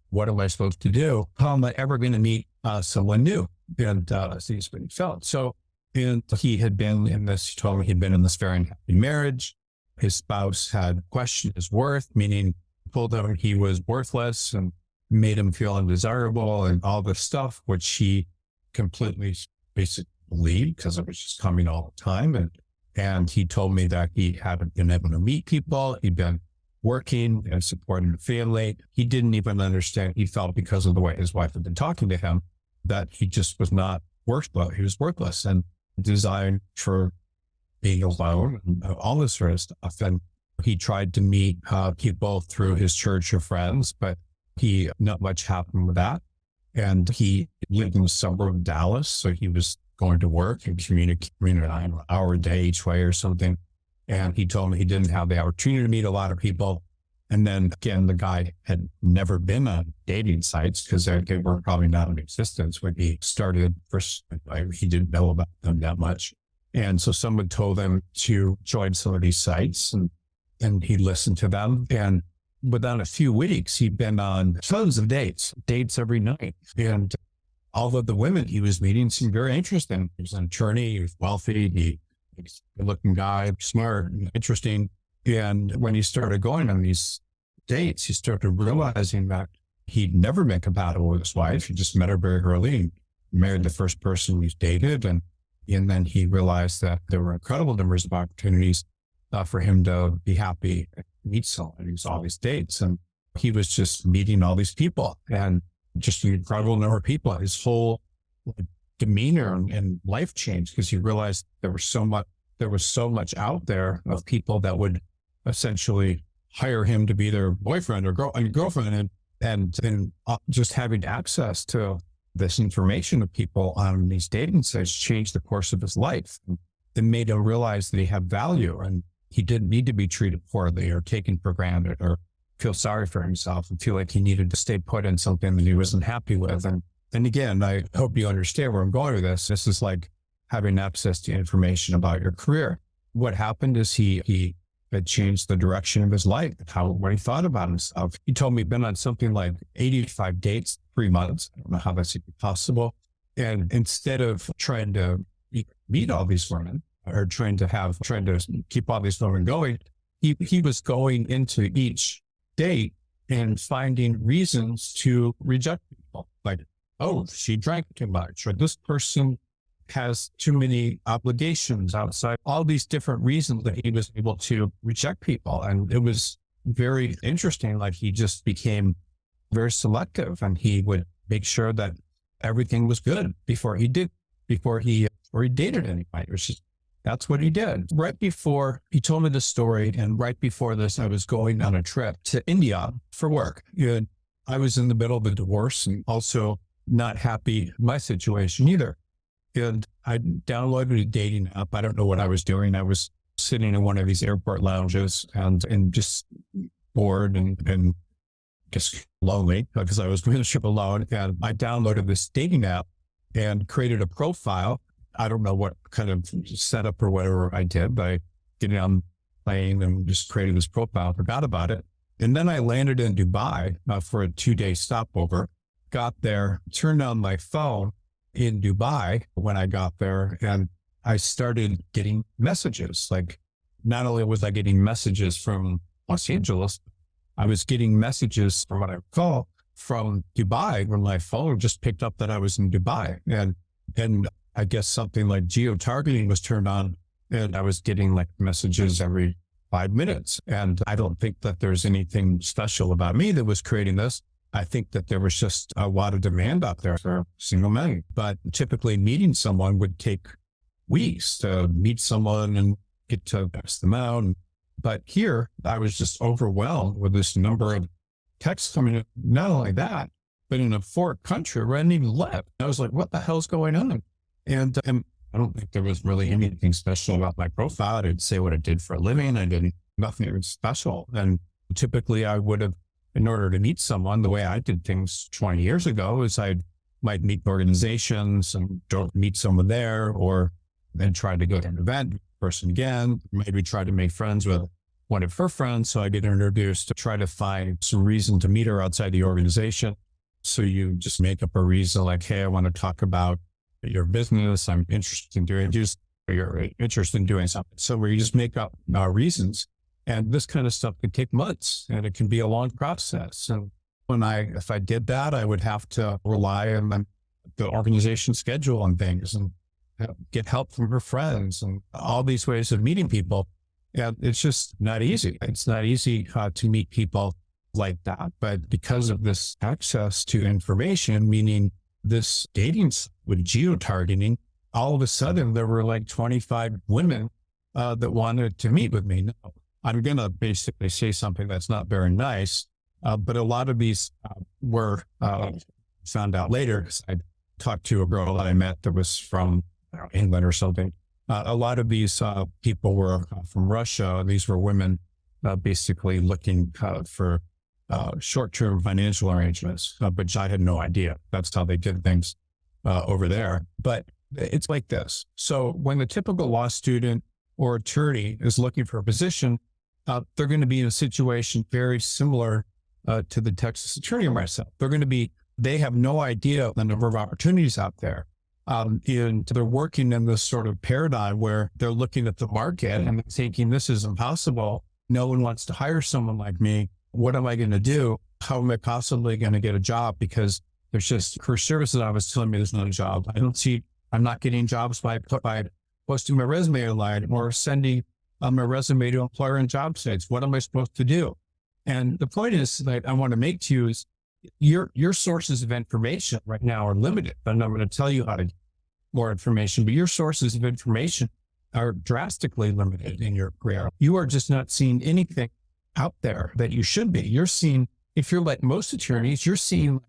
What am I supposed to do? How am I ever going to meet someone new? And that's what he felt. So, and he had been in this, he told me he'd been in this very unhappy marriage. His spouse had questioned his worth, meaning told him he was worthless and made him feel undesirable and all this stuff, which he completely basically believed because it was just coming all the time. And he told me that he hadn't been able to meet people. He'd been working and supporting the family. He didn't even understand. He felt because of the way his wife had been talking to him that he just was not worthless. He was worthless and designed for being alone and all this sort of stuff. And he tried to meet people through his church or friends, but not much happened with that. And he lived in the suburb of Dallas. So he was going to work and commuting an hour a day each way or something. And he told me he didn't have the opportunity to meet a lot of people. And then again, the guy had never been on dating sites because they were probably not in existence when he started. First, he didn't know about them that much. And so someone told him to join some of these sites, and he listened to them. And within a few weeks, he'd been on tons of dates every night. And all of the women he was meeting seemed very interesting. He was an attorney, he was wealthy, he's a good-looking guy, smart, and interesting. And when he started going on these dates, he started realizing that he'd never been compatible with his wife. He just met her very early and married the first person he's dated. And then he realized that there were incredible numbers of opportunities for him to be happy and meet someone. He was all these dates, and he was just meeting all these people, and just an incredible number of people. His whole demeanor and life changed because he realized there was so much out there of people that would essentially hire him to be their boyfriend or girlfriend, and just having access to this information of people on these dating sites changed the course of his life. It made him realize that he had value and he didn't need to be treated poorly or taken for granted or feel sorry for himself and feel like he needed to stay put in something that he wasn't happy with. And again, I hope you understand where I'm going with this. This is like having access to information about your career. What happened is he had changed the direction of his life, what he thought about himself. He told me he'd been on something like 85 dates, 3 months. I don't know how that's even possible. And instead of trying to meet all these women or trying to keep all these women going, he was going into each date and finding reasons to reject people. Like, oh, she drank too much, or this person has too many obligations outside, all these different reasons that he was able to reject people. And it was very interesting. Like, he just became very selective and he would make sure that everything was good before he dated anybody. That's what he did. Right before he told me this story, and right before this, I was going on a trip to India for work. And I was in the middle of a divorce and also not happy in my situation either. And I downloaded a dating app. I don't know what I was doing. I was sitting in one of these airport lounges and just bored and just lonely because I was going to ship alone. And I downloaded this dating app and created a profile. I don't know what kind of setup or whatever I did, but I get on the plane and just created this profile, forgot about it. And then I landed in Dubai for a 2-day stopover, got there, turned on my phone in Dubai when I got there, and I started getting messages. Like, not only was I getting messages from Los Angeles, I was getting messages from what I recall from Dubai when my phone just picked up that I was in Dubai. And I guess something like geo-targeting was turned on, and I was getting like messages every 5 minutes. And I don't think that there's anything special about me that was creating this. I think that there was just a lot of demand out there for single men. But typically meeting someone would take weeks to meet someone and get to test them out. But here I was just overwhelmed with this number of texts coming in. Not only that, but in a foreign country where I didn't even live. I was like, what the hell's going on? And I don't think there was really anything special about my profile. I didn't say what I did for a living. Nothing special. And typically I would have, in order to meet someone, the way I did things 20 years ago is I might meet organizations and don't meet someone there, or then try to go to an event, person again, maybe try to make friends with one of her friends. So I get introduced to try to find some reason to meet her outside the organization. So you just make up a reason like, hey, I want to talk about your business. I'm interested in you're interested in doing something. So where you just make up reasons. And this kind of stuff can take months and it can be a long process. And if I did that, I would have to rely on the organization schedule and things and get help from her friends and all these ways of meeting people. And it's just not easy. It's not easy to meet people like that. But because of this access to information, meaning this dating with geo-targeting, all of a sudden there were like 25 women that wanted to meet with me. Now, I'm going to basically say something that's not very nice, but a lot of these were found out later because I talked to a girl that I met that was from England or something. A lot of these people were from Russia. These were women basically looking for short-term financial arrangements, but I had no idea. That's how they did things over there. But it's like this. So when the typical law student or attorney is looking for a position, they're going to be in a situation very similar to the Texas attorney or myself. They have no idea the number of opportunities out there. And they're working in this sort of paradigm where they're looking at the market and thinking, this is impossible. No one wants to hire someone like me. What am I going to do? How am I possibly going to get a job? Because there's just career services. I was telling me there's not a job. I'm not getting jobs by posting my resume online or sending my resume to employer and job sites. What am I supposed to do? And the point is that I want to make to you is your sources of information right now are limited, and I'm going to tell you how to get more information, but your sources of information are drastically limited in your career. You are just not seeing anything out there that you should be. You're seeing, if you're like most attorneys, you're seeing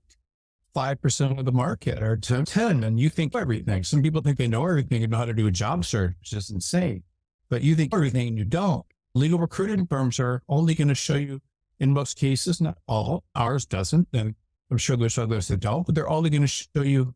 5% of the market or 10, and you think everything. Some people think they know everything and know how to do a job search, which is insane, but you think everything and you don't. Legal recruiting firms are only going to show you, in most cases, not all, ours doesn't, and I'm sure there's others that don't, but they're only going to show you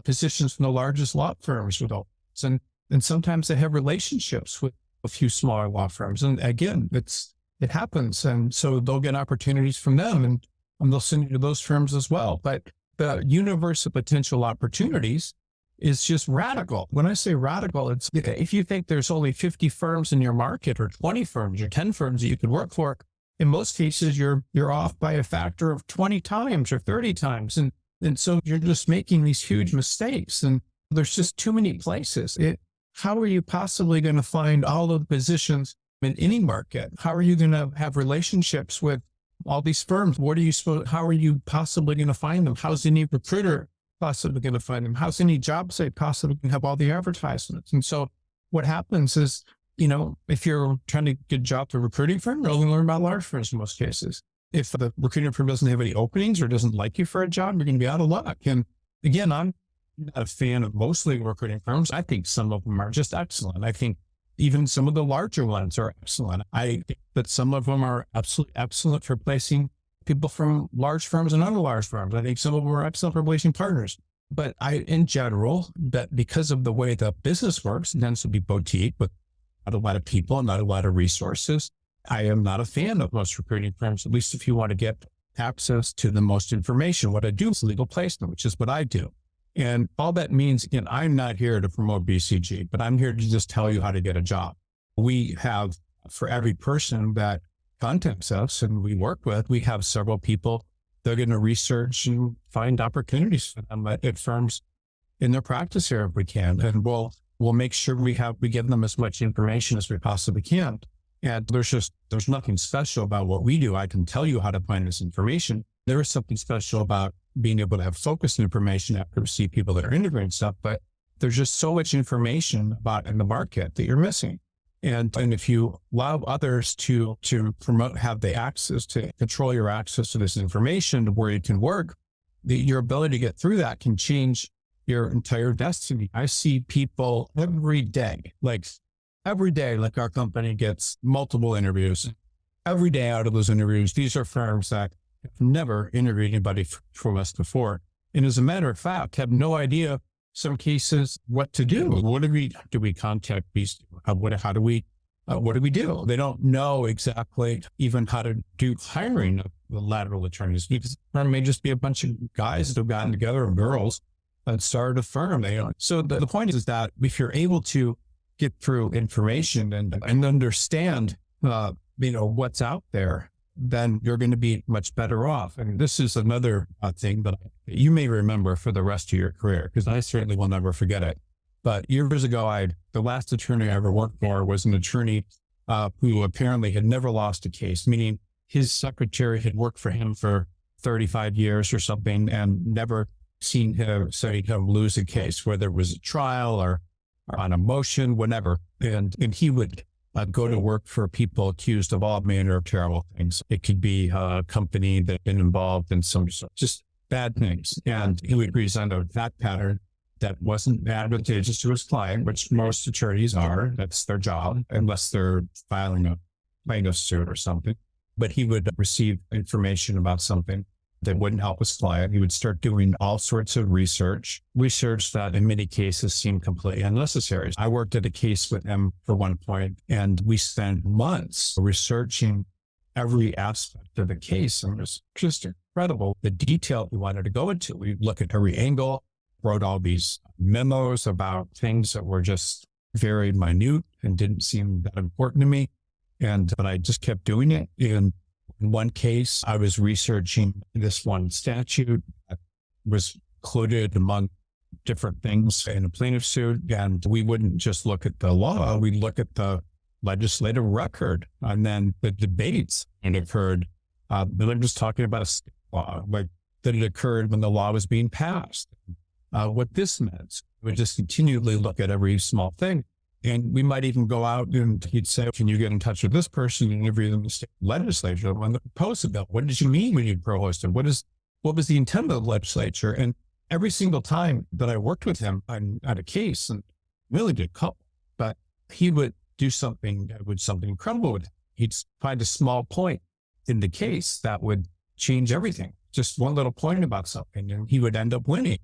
positions from the largest law firms with all. And sometimes they have relationships with a few smaller law firms. And again, it happens. And so they'll get opportunities from them and they'll send you to those firms as well. But the universe of potential opportunities is just radical. When I say radical, it's if you think there's only 50 firms in your market or 20 firms or 10 firms that you could work for, in most cases, you're off by a factor of 20 times or 30 times. And so you're just making these huge mistakes. And there's just too many places. How are you possibly going to find all of the positions in any market? How are you going to have relationships with all these firms? How are you possibly going to find them? How's any recruiter possibly going to find them? How's any job site possibly going to have all the advertisements? And so what happens is, if you're trying to get a job to a recruiting firm, you're only learning about large firms in most cases. If the recruiting firm doesn't have any openings or doesn't like you for a job, you're going to be out of luck. And again, I'm not a fan of most legal recruiting firms. I think some of them are just excellent. I think even some of the larger ones are excellent. I think that some of them are absolutely excellent for placing people from large firms and other large firms. I think some of them are excellent for placing partners. But in general, that because of the way the business works, it tends to be boutique with not a lot of people, not a lot of resources. I am not a fan of most recruiting firms, at least if you want to get access to the most information. What I do is legal placement, which is what I do. And all that means, again, I'm not here to promote BCG, but I'm here to just tell you how to get a job. We have, for every person that contacts us and we work with, we have several people that are going to research and find opportunities for them at firms in their practice area if we can. And we'll make sure we give them as much information as we possibly can. And there's nothing special about what we do. I can tell you how to find this information. There is something special about being able to have focused information after we see people that are integrating stuff, but there's just so much information about in the market that you're missing. And if you allow others to promote, have the access to control your access to this information to where you can work, your ability to get through that can change your entire destiny. I see people every day, like our company gets multiple interviews. Every day out of those interviews, these are firms that have never interviewed anybody from us before. And as a matter of fact, have no idea, some cases, what to do. Do we contact these? What do we do? They don't know exactly even how to do hiring of the lateral attorneys, because the firm may just be a bunch of guys that have gotten together, or girls that started a firm. So the point is that if you're able to get through information and understand, what's out there, then you're going to be much better off. And this is another thing that you may remember for the rest of your career, because I certainly will never forget it. But years ago, the last attorney I ever worked for was an attorney who apparently had never lost a case, meaning his secretary had worked for him for 35 years or something and never seen him lose a case, whether it was a trial or on a motion, whatever. And he would go to work for people accused of all manner of terrible things. It could be a company that had been involved in some just bad things. And he would present that pattern that wasn't advantageous to his client, which most attorneys are. That's their job, unless they're filing a plaintiff's suit or something. But he would receive information about something that wouldn't help his client. He would start doing all sorts of research that in many cases seemed completely unnecessary. I worked at a case with him for one point, and we spent months researching every aspect of the case. And it was just incredible, the detail we wanted to go into. We look at every angle, wrote all these memos about things that were just very minute and didn't seem that important to me. But I just kept doing it. And in one case, I was researching this one statute that was included among different things in a plaintiff's suit. And we wouldn't just look at the law, we'd look at the legislative record and then the debates that occurred. But I'm just talking about a state law, like that it occurred when the law was being passed. What this meant, we just continually look at every small thing. And we might even go out and he'd say, can you get in touch with this person and interview them in the state legislature on the proposed bill? What did you mean when you proposed it? What was the intent of the legislature? And every single time that I worked with him on a case, and really did couple, but he would do something incredible with it. He'd find a small point in the case that would change everything. Just one little point about something, and he would end up winning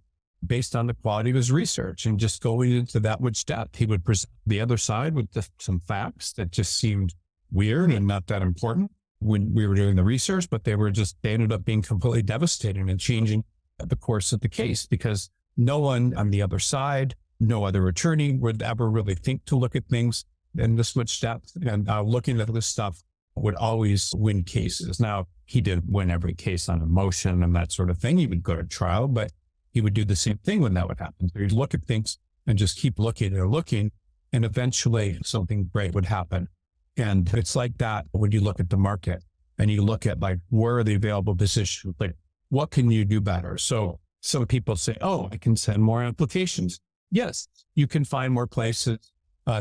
based on the quality of his research. And just going into that much depth, he would present the other side with some facts that just seemed weird and not that important when we were doing the research, but they ended up being completely devastating and changing the course of the case, because no one on the other side, no other attorney would ever really think to look at things in this much depth. And looking at this stuff would always win cases. Now, he didn't win every case on emotion and that sort of thing. He would go to trial, but he would do the same thing when that would happen. So he'd look at things and just keep looking and looking, and eventually something great would happen. And it's like that when you look at the market and you look at like, where are the available positions? Like, what can you do better? So some people say, oh, I can send more applications. Yes, you can find more places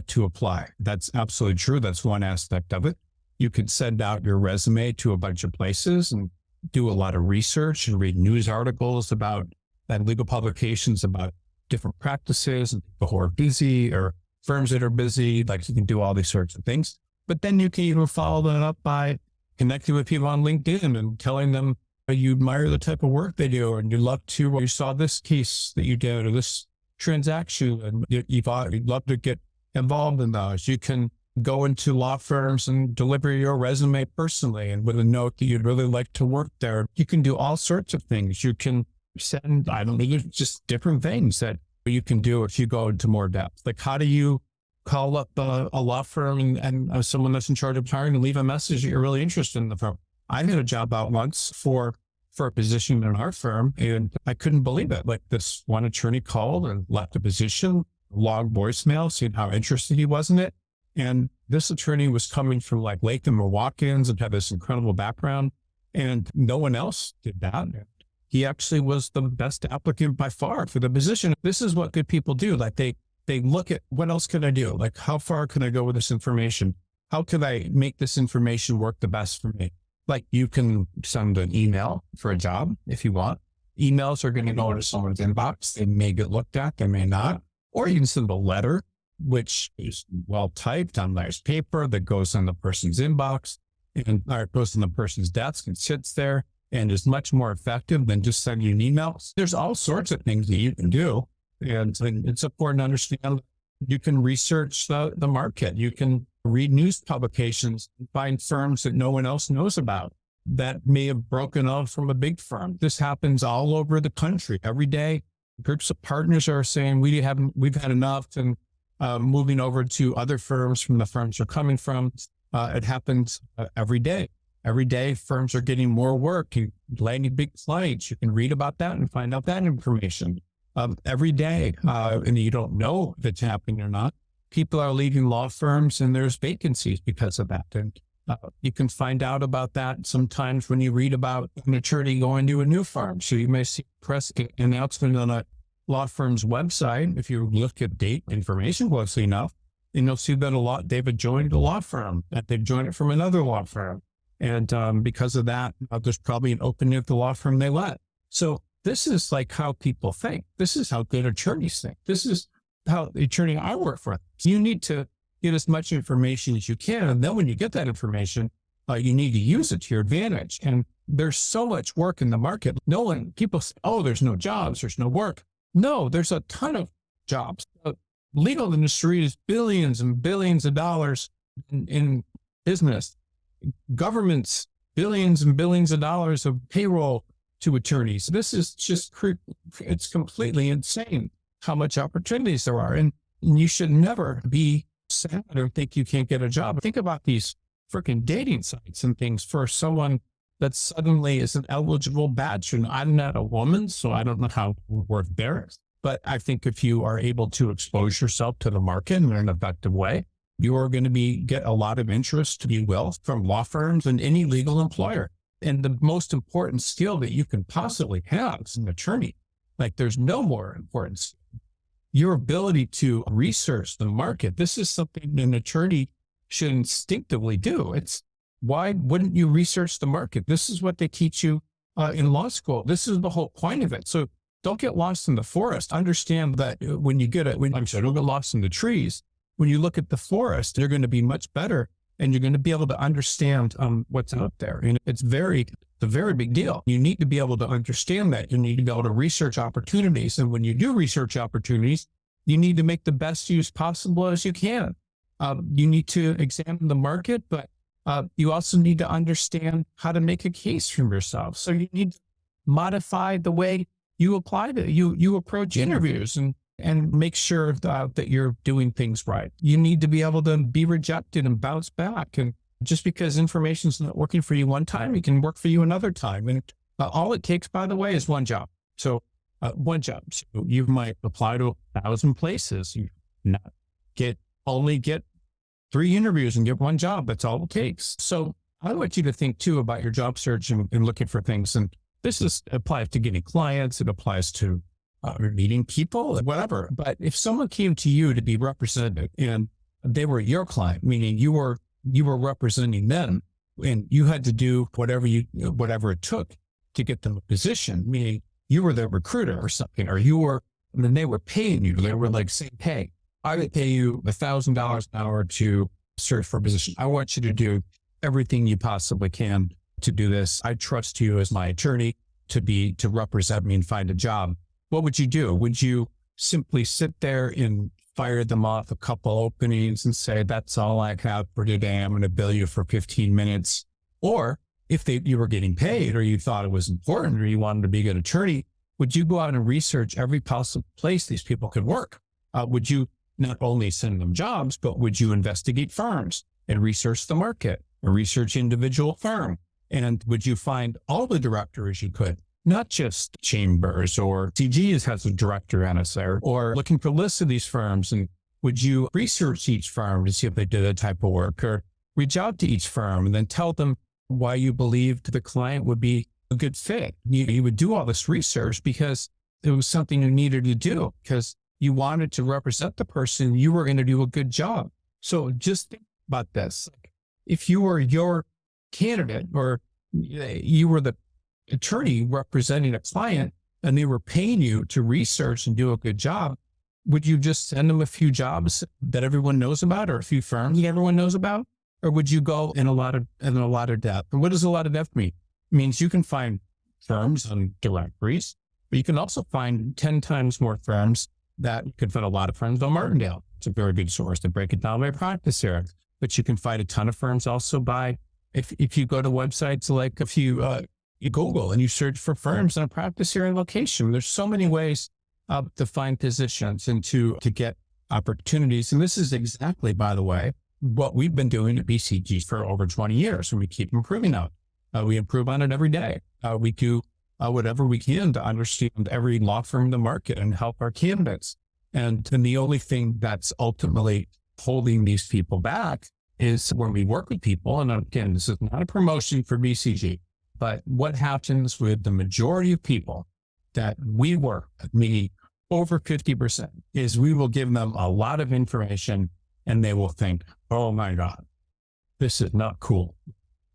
to apply. That's absolutely true. That's one aspect of it. You could send out your resume to a bunch of places and do a lot of research and read news articles about and legal publications about different practices and people who are busy or firms that are busy. Like, you can do all these sorts of things. But then you can even follow that up by connecting with people on LinkedIn and telling them you admire the type of work they do, and you saw this case that you did or this transaction, and you'd love to get involved in those. You can go into law firms and deliver your resume personally and with a note that you'd really like to work there. You can do all sorts of things. You can send, just different things that you can do if you go into more depth. Like, how do you call up a law firm and someone that's in charge of hiring and leave a message that you're really interested in the firm? I had a job out once for a position in our firm, and I couldn't believe it. Like, this one attorney called and left a position, long voicemail, seeing how interested he was in it. And this attorney was coming from like Latham or Watkins and had this incredible background, and no one else did that. He actually was the best applicant by far for the position. This is what good people do. Like, they look at, what else can I do? Like, how far can I go with this information? How can I make this information work the best for me? Like, you can send an email for a job if you want. Emails are going to go into someone's inbox. They may get looked at, they may not. Or you can send a letter, which is well typed on nice paper that goes in the person's inbox or it goes on the person's desk and sits there, and is much more effective than just sending an email. There's all sorts of things that you can do. And it's important to understand you can research the market. You can read news publications and find firms that no one else knows about that may have broken off from a big firm. This happens all over the country. Every day, groups of partners are saying, we've had enough, and moving over to other firms from the firms they're coming from. It happens every day. Every day, firms are getting more work, landing big clients. You can read about that and find out that information. Every day, and you don't know if it's happening or not. People are leaving law firms and there's vacancies because of that. And you can find out about that sometimes when you read about an attorney going to a new firm. So you may see a press announcement on a law firm's website. If you look at date information closely enough, and you'll see that they've joined a law firm, that they've joined it from another law firm. And because of that, there's probably an opening at the law firm they let. So this is like how people think. This is how good attorneys think. This is how the attorney I work for. So you need to get as much information as you can. And then when you get that information, you need to use it to your advantage. And there's so much work in the market. People say, oh, there's no jobs, there's no work. No, there's a ton of jobs. The legal industry is billions and billions of dollars in business. Governments, billions and billions of dollars of payroll to attorneys. This is just, it's completely insane how much opportunities there are. And you should never be sad or think you can't get a job. Think about these freaking dating sites and things for someone that suddenly is an eligible batch. And I'm not a woman, so I don't know how it would work there. But I think if you are able to expose yourself to the market in an effective way, you are going to get a lot of interest, you will, from law firms and any legal employer. And the most important skill that you can possibly have as an attorney, like, there's no more important skill your ability to research the market. This is something an attorney should instinctively do. It's why wouldn't you research the market? This is what they teach you in law school. This is the whole point of it. So don't get lost in the forest. Understand that when you get don't get lost in the trees. When you look at the forest, you're going to be much better and you're going to be able to understand what's out there. And it's a very big deal. You need to be able to understand that. You need to be able to research opportunities. And when you do research opportunities, you need to make the best use possible as you can. You need to examine the market, but you also need to understand how to make a case for yourself. So you need to modify the way you apply to you approach interviews and make sure that you're doing things right. You need to be able to be rejected and bounce back. And just because information's not working for you one time, it can work for you another time. And all it takes, by the way, is one job. So one job. So you might apply to 1,000 places. You only get 3 interviews and get one job. That's all it takes. So I want you to think too about your job search and looking for things. And applies to getting clients. It applies to meeting people, whatever. But if someone came to you to be represented and they were your client, meaning you were representing them and you had to do whatever it took to get them a position, meaning you were their recruiter or something, and then they were paying you. They were like saying, hey, I would pay you $1,000 an hour to search for a position. I want you to do everything you possibly can to do this. I trust you as my attorney to represent me and find a job. What would you do? Would you simply sit there and fire them off a couple openings and say, that's all I have for today. I'm going to bill you for 15 minutes. Or if you were getting paid or you thought it was important or you wanted to be a good attorney, would you go out and research every possible place these people could work? Would you not only send them jobs, but would you investigate firms and research the market or research individual firm? And would you find all the directors you could? Not just Chambers or CG has a director on it there, or looking for lists of these firms. And would you research each firm to see if they did that type of work, or reach out to each firm and then tell them why you believed the client would be a good fit? You would do all this research because it was something you needed to do because you wanted to represent the person. You were going to do a good job. So just think about this. If you were your candidate or you were the attorney representing a client and they were paying you to research and do a good job, would you just send them a few jobs that everyone knows about or a few firms that everyone knows about? Or would you go in a lot of depth? And what does a lot of depth mean? It means you can find firms on directories, but you can also find 10 times more firms that you can find a lot of firms on Martindale. It's a very good source to break it down by practice area. But you can find a ton of firms also by, if you go to websites like you Google and you search for firms in a practice area location. There's so many ways to find positions and to get opportunities. And this is exactly, by the way, what we've been doing at BCG for over 20 years, and we keep improving on it. We improve on it every day. We do whatever we can to understand every law firm in the market and help our candidates. And then the only thing that's ultimately holding these people back is when we work with people. And again, this is not a promotion for BCG. But what happens with the majority of people that we work with, meaning over 50%, is we will give them a lot of information and they will think, oh my God, this is not cool.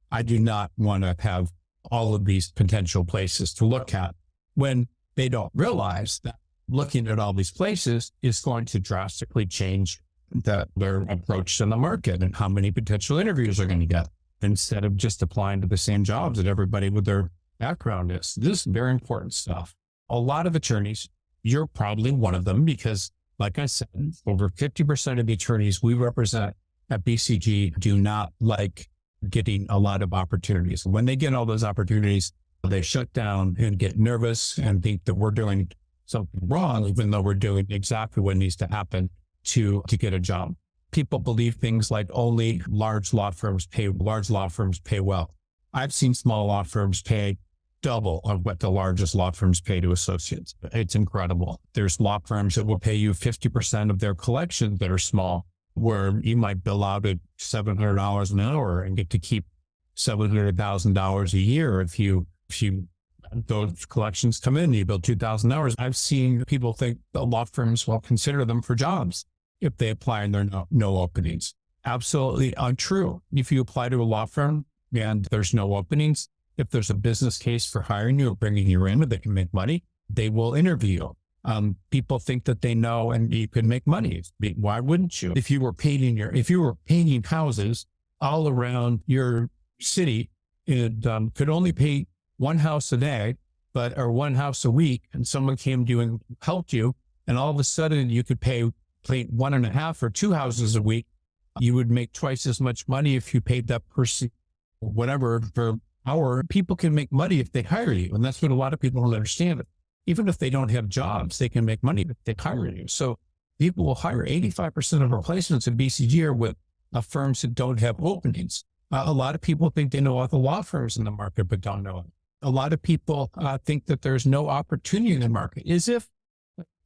I do not want to have all of these potential places to look at, when they don't realize that looking at all these places is going to drastically change their approach to the market and how many potential interviews they're going to get, instead of just applying to the same jobs that everybody with their background is. This is very important stuff. A lot of attorneys, you're probably one of them, because like I said, over 50% of the attorneys we represent at BCG do not like getting a lot of opportunities. When they get all those opportunities, they shut down and get nervous and think that we're doing something wrong, even though we're doing exactly what needs to happen to get a job. People believe things like only large law firms pay well. I've seen small law firms pay double of what the largest law firms pay to associates. It's incredible. There's law firms that will pay you 50% of their collections that are small, where you might bill out at $700 an hour and get to keep $700,000 a year if you those collections come in, you build 2,000 hours. I've seen people think the law firms will consider them for jobs if they apply and there are no openings. Absolutely untrue. If you apply to a law firm and there's no openings, if there's a business case for hiring you or bringing you in where they can make money, they will interview you. People think that they know and you can make money. Why wouldn't you? If you were painting houses all around your city, and could only paint one house a day, or one house a week, and someone came to you and helped you, and all of a sudden you could paint 1.5 or 2 houses a week, you would make twice as much money if you paid that person whatever per hour. People can make money if they hire you, and that's what a lot of people don't understand. Even if they don't have jobs, they can make money if they hire you. So people will hire 85% of replacements in BCG are with firms that don't have openings. A lot of people think they know all the law firms in the market, but don't know it. A lot of people think that there's no opportunity in the market, as if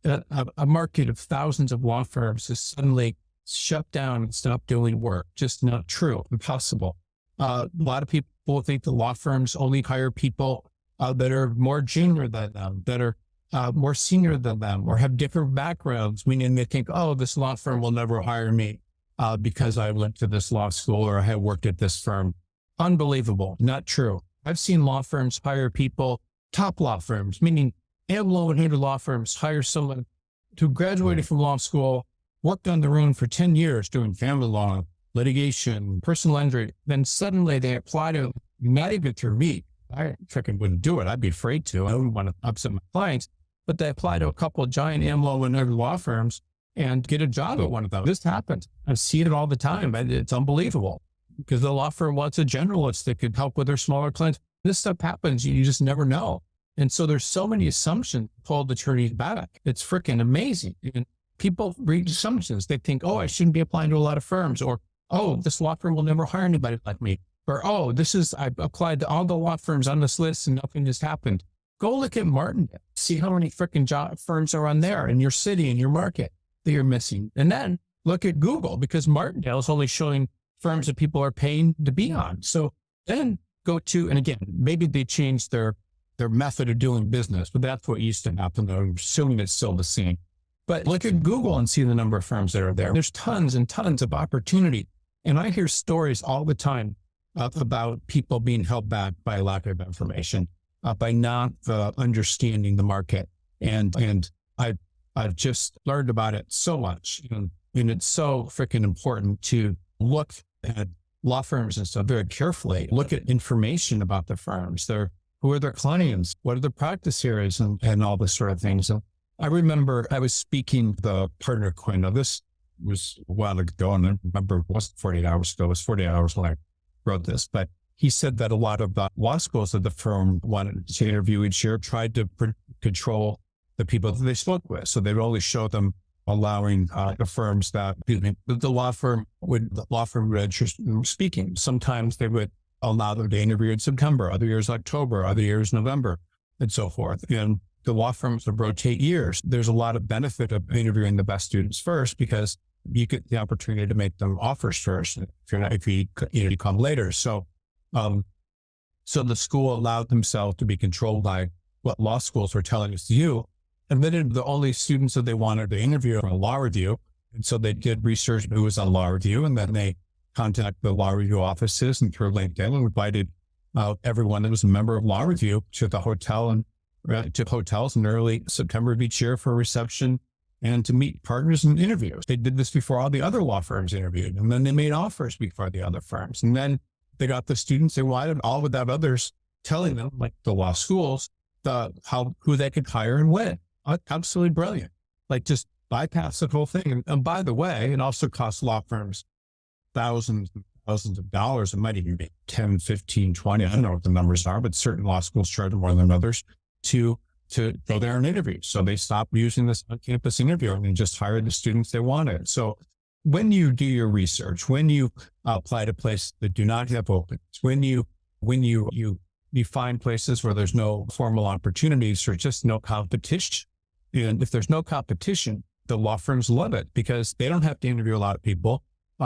a market of thousands of law firms is suddenly shut down and stop doing work. Just not true, impossible. A lot of people think the law firms only hire people that are more junior than them, that are more senior than them, or have different backgrounds, meaning they think, oh, this law firm will never hire me because I went to this law school or I have worked at this firm. Unbelievable. Not true. I've seen law firms hire people, top law firms, meaning AmLaw and Hader law firms hire someone who graduated from law school, worked on their own for 10 years doing family law, litigation, personal injury. Then suddenly they apply to, not even through me. I freaking wouldn't do it. I'd be afraid to. I wouldn't want to upset my clients, but they apply to a couple of giant AmLaw and Hader law firms and get a job at one of them. This happens. I see it all the time. It's unbelievable because the law firm wants a generalist that could help with their smaller clients. This stuff happens. You just never know. And so there's so many assumptions pulled attorneys back. It's freaking amazing. And people read assumptions. They think, oh, I shouldn't be applying to a lot of firms, or, oh, this law firm will never hire anybody like me. Or, oh, I applied to all the law firms on this list and nothing just happened. Go look at Martindale. See how many freaking job firms are on there in your city, in your market that you're missing. And then look at Google, because Martindale is only showing firms that people are paying to be on. So then go to, and again, maybe they changed their method of doing business, but that's what used to happen. I'm assuming it's still the same. But look at Google and see the number of firms that are there. There's tons and tons of opportunity. And I hear stories all the time about people being held back by lack of information, by not understanding the market. And I've just learned about it so much. And it's so freaking important to look at law firms and stuff very carefully. Look at information about the firms. Who are their clients? What are the practice areas and all this sort of things. So I remember I was speaking to the partner Quinn. Now this was a while ago, and I remember it wasn't 48 hours ago. It was 48 hours when I wrote this, but he said that a lot of the law schools that the firm wanted to interview each year tried to control the people that they spoke with. So they would only show them allowing the firms that the law firm would interest in speaking. Sometimes they would allow them to interview in September, other years October, other years November, and so forth. And the law firms would rotate years. There's a lot of benefit of interviewing the best students first, because you get the opportunity to make them offers first if you come later. So the school allowed themselves to be controlled by what law schools were telling us to do. And then the only students that they wanted to interview were a law review. And so they did research who was on law review, and then they contacted the law review offices and through LinkedIn and invited everyone that was a member of law review to the hotel and to hotels in early September of each year for a reception and to meet partners and interviews. They did this before all the other law firms interviewed, and then they made offers before the other firms. And then they got the students they wanted, all without others telling them, like the law schools, who they could hire and when. Absolutely brilliant. Like just bypass the whole thing. And by the way, it also costs law firms thousands and thousands of dollars. It might even be 10, 15, 20. I don't know what the numbers are, but certain law schools charge more than others to go there and interview. So they stopped using this on-campus interviewing and just hired the students they wanted. So when you do your research, when you apply to places that do not have openings, when you find places where there's no formal opportunities or just no competition, and if there's no competition, the law firms love it because they don't have to interview a lot of people.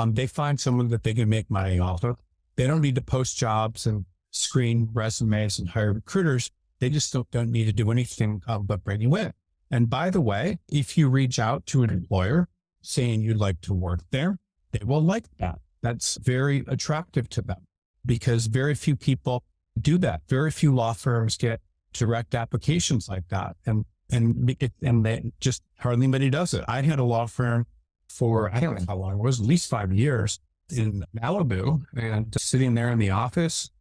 They find someone that they can make money off of. They don't need to post jobs and screen resumes and hire recruiters. They just don't need to do anything but bring you in. And by the way, if you reach out to an employer saying you'd like to work there, they will like that. That's very attractive to them because very few people do that. Very few law firms get direct applications like that. And they just hardly anybody does it. I had a law firm for, I don't know how long it was, at least 5 years in Malibu, and sitting there in the office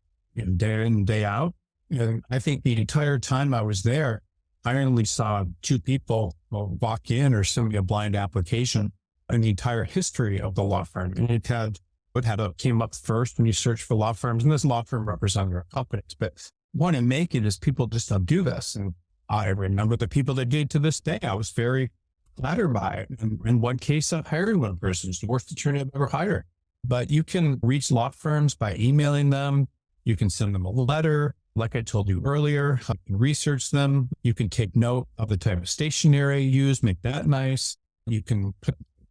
day in, day out. And I think the entire time I was there, I only saw 2 people walk in or send me a blind application in the entire history of the law firm. And it came up first when you search for law firms, and this law firm represented our companies. But want to make it is people just don't do this. And I remember the people that did to this day. I was very flattered by it. And in one case, I hired one person. It's the worst attorney I've ever hired. But you can reach law firms by emailing them. You can send them a letter. Like I told you earlier, you can research them. You can take note of the type of stationery you use, make that nice. You can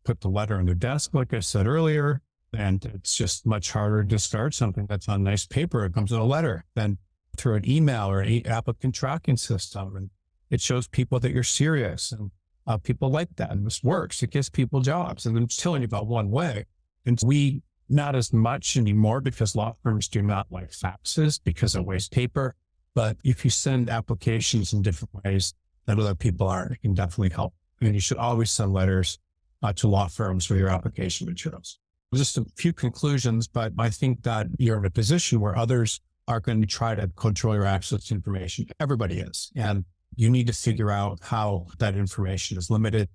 put the letter on their desk, like I said earlier. And it's just much harder to discard something that's on nice paper. It comes in a letter than through an email or an applicant tracking system. And it shows people that you're serious, and people like that. And this works. It gives people jobs. And I'm just telling you about one way. And we, not as much anymore because law firms do not like faxes because it wastes paper. But if you send applications in different ways that other people aren't, it can definitely help. And you should always send letters to law firms for your application materials. Just a few conclusions, but I think that you're in a position where others are going to try to control your access to information. Everybody is. And you need to figure out how that information is limited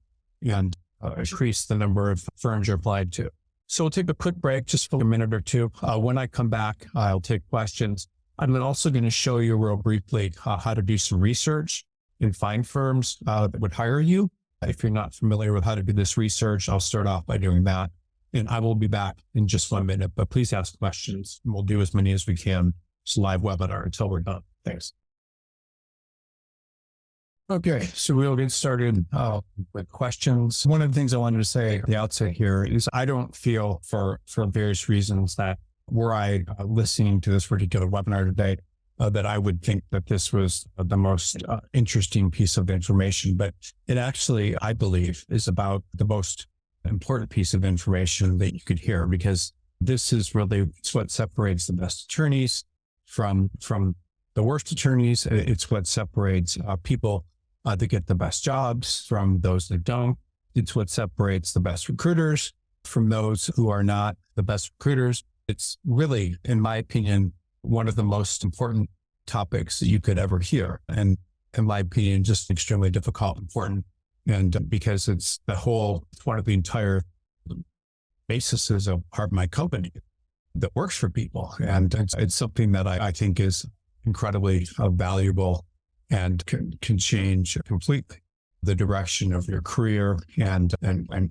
and increase the number of firms you're applied to. So we'll take a quick break just for a minute or two. When I come back, I'll take questions. I'm also going to show you real briefly how to do some research and find firms that would hire you. If you're not familiar with how to do this research, I'll start off by doing that. And I will be back in just 1 minute, but please ask questions. And we'll do as many as we can. It's a live webinar until we're done. Thanks. Okay, so we'll get started with questions. One of the things I wanted to say at the outset here is I don't feel for various reasons that were I listening to this particular webinar today, that I would think that this was the most interesting piece of information, but it actually, I believe, is about the most important piece of information that you could hear, because this is really it's what separates the best attorneys from the worst attorneys. It's what separates people that get the best jobs from those that don't. It's what separates the best recruiters from those who are not the best recruiters. It's really, in my opinion, one of the most important topics that you could ever hear. And in my opinion, just extremely difficult, important. And because it's one of the entire bases of part of my company that works for people. And it's something that I think is incredibly valuable and can change completely the direction of your career and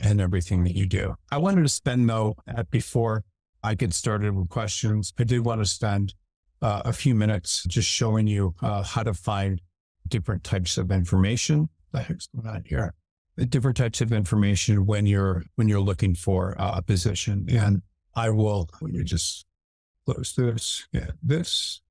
everything that you do. I wanted to spend, though, before I get started with questions, I did want to spend a few minutes just showing you how to find different types of information. The heck's going on here? The different types of information when you're looking for a position. And I will, let me just close this and this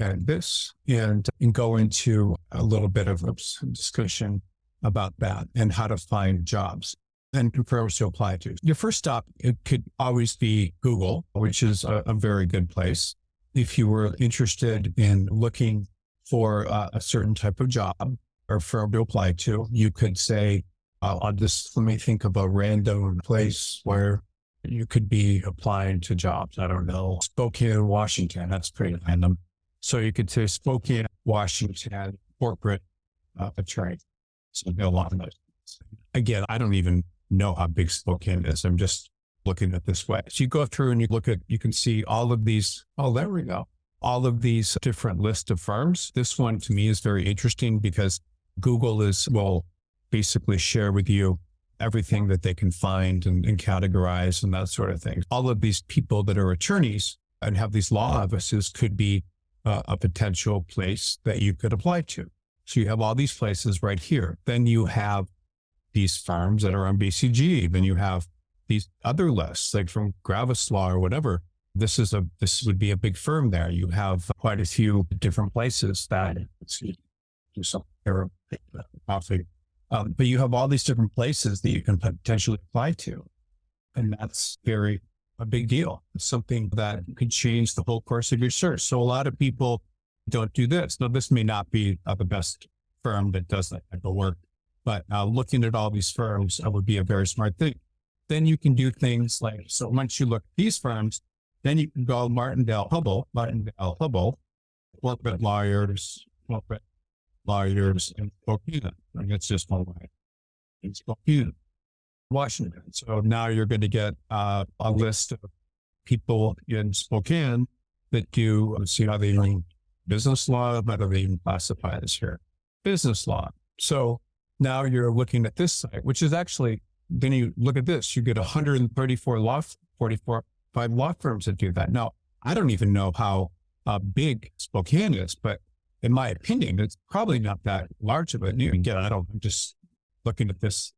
and this, and go into a little bit of some discussion about that and how to find jobs and firms to apply to. Your first stop, it could always be Google, which is a very good place. If you were interested in looking for a certain type of job or firm to apply to, you could say, let me think of a random place where you could be applying to jobs. I don't know, Spokane, Washington. That's pretty random. So you could say Spokane, Washington, corporate attorney. So a lot of those. Again, I don't even know how big Spokane is. I'm just looking at this way. So you go through and you can see all of these. Oh, there we go. All of these different lists of firms. This one to me is very interesting because Google will basically share with you everything that they can find and categorize and that sort of thing. All of these people that are attorneys and have these law offices could be a potential place that you could apply to. So you have all these places right here. Then you have these firms that are on BCG. Then you have these other lists, like from Gravis Law or whatever. this would be a big firm there. You have quite a few different places that do something here, but you have all these different places that you can potentially apply to. And that's a big deal. It's something that could change the whole course of your search. So a lot of people don't do this. Now, this may not be the best firm that does that type of work, but looking at all these firms would be a very smart thing. Then you can do things like, so once you look at these firms, then you can go Martindale Hubbell, corporate lawyers in Spokane. And it's just one way. In Spokane, Washington. So now you're going to get a list of people in Spokane that do, let's see how they mean business law, how do they even classify this here? Business law. So now you're looking at this site, which is actually, then you look at this, you get 134 5 law firms that do that. Now, I don't even know how big Spokane is, but in my opinion, it's probably not that large of a new. Again, I'm just looking at this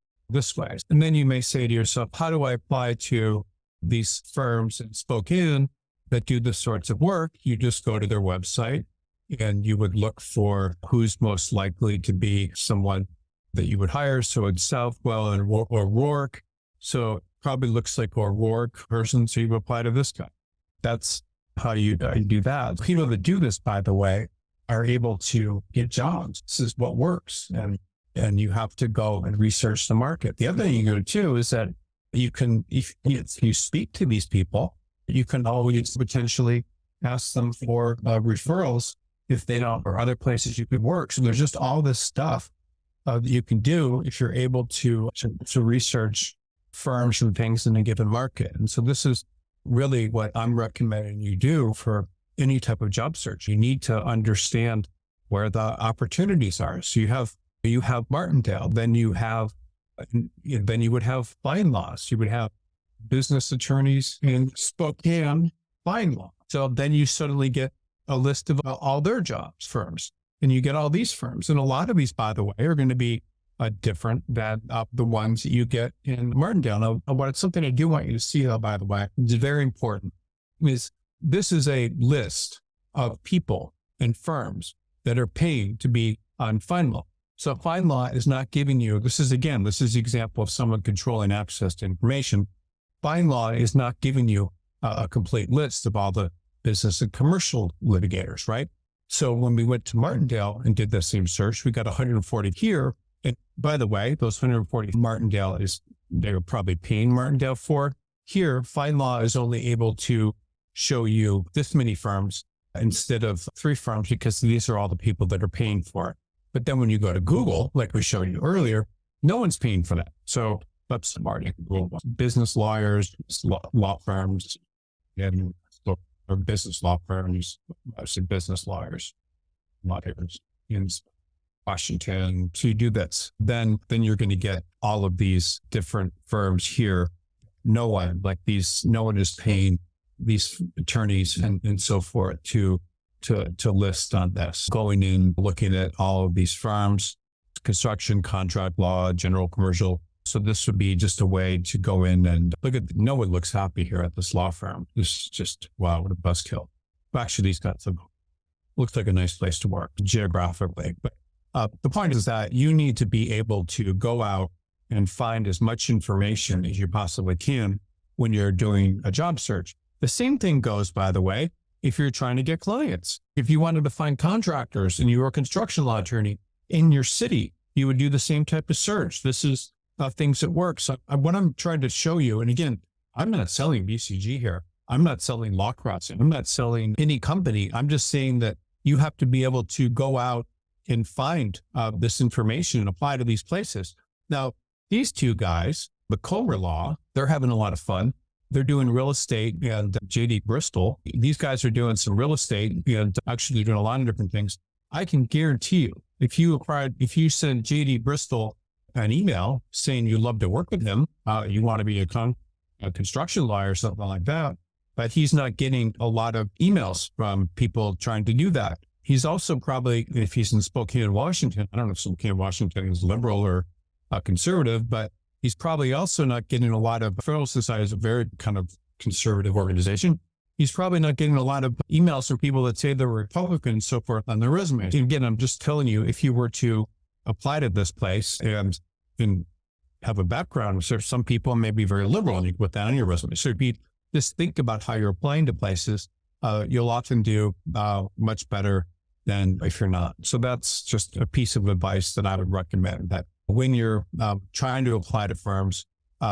way. And then you may say to yourself, how do I apply to these firms in Spokane that do this sorts of work? You just go to their website and you would look for who's most likely to be someone that you would hire. So it's Southwell and O'Rourke. So it probably looks like O'Rourke person. So you apply to this guy. That's how you do that. People that do this, by the way, are able to get jobs. This is what works. And you have to go and research the market. The other thing you go to is that you can, if you speak to these people, you can always potentially ask them for referrals if they don't, or other places you could work. So there's just all this stuff that you can do if you're able to research firms and things in a given market. And so this is really what I'm recommending you do for any type of job search. You need to understand where the opportunities are. So you have Martindale, then you would have fine laws. You would have business attorneys in Spokane fine law. So then you suddenly get a list of all their jobs firms, and you get all these firms. And a lot of these, by the way, are going to be different than the ones that you get in Martindale. Now, it's something I do want you to see, though, by the way, it's very important, is this is a list of people and firms that are paying to be on fine law. So fine law is not giving you, this is the example of someone controlling access to information. Fine law is not giving you a complete list of all the business and commercial litigators, right? So when we went to Martindale and did the same search, we got 140 here. And by the way, those 140 Martindale they were probably paying Martindale for. Here, fine law is only able to show you this many firms instead of 3 firms, because these are all the people that are paying for it. But then when you go to Google, like we showed you earlier, no one's paying for that. So that's smart. Business lawyers, law firms, and or business law firms, mostly business lawyers in Washington. So you do this, then you're going to get all of these different firms here. No one is paying these attorneys and so forth to list on this. Going in, looking at all of these firms, construction, contract law, general commercial. So this would be just a way to go in and look at, no one looks happy here at this law firm. This is just, wow, what a buzzkill. Actually, these guys looks like a nice place to work geographically. But the point is that you need to be able to go out and find as much information as you possibly can when you're doing a job search. The same thing goes, by the way, if you're trying to get clients. If you wanted to find contractors and you were a construction law attorney in your city, you would do the same type of search. This is things that work. So what I'm trying to show you, and again, I'm not selling BCG here. I'm not selling Law Crossing. I'm not selling any company. I'm just saying that you have to be able to go out and find this information and apply to these places. Now, these two guys, McCulmer Law, they're having a lot of fun. They're doing real estate, and JD Bristol. These guys are doing some real estate and actually doing a lot of different things. I can guarantee you, if you send JD Bristol an email saying you'd love to work with him, you want to be a construction lawyer or something like that, but he's not getting a lot of emails from people trying to do that. He's also probably, if he's in Spokane, Washington, I don't know if Spokane, Washington is liberal or conservative, but he's probably also not getting a lot of, Federal Society is a very kind of conservative organization. he's probably not getting a lot of emails from people that say they're Republican and so forth on their resume. And again, I'm just telling you, if you were to apply to this place and have a background research, some people may be very liberal and you put that on your resume. So if you just think about how you're applying to places, you'll often do much better than if you're not. So that's just a piece of advice that I would recommend, that when you're trying to apply to firms,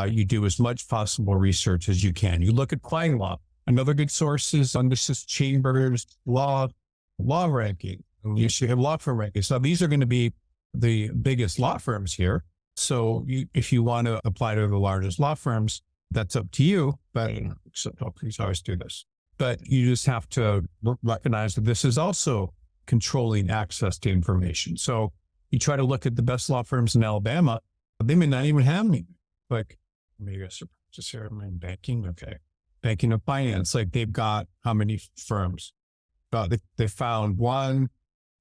you do as much possible research as you can. You look at applying law. Another good source is this is Chambers law ranking. You should have law firm rankings. So these are going to be the biggest law firms here. So if you want to apply to the largest law firms, that's up to you. But please always do this. But you just have to recognize that this is also controlling access to information. So you try to look at the best law firms in Alabama, they may not even have any. Like maybe just here in banking. Okay. Banking and finance. Like they've got how many firms? They found 1,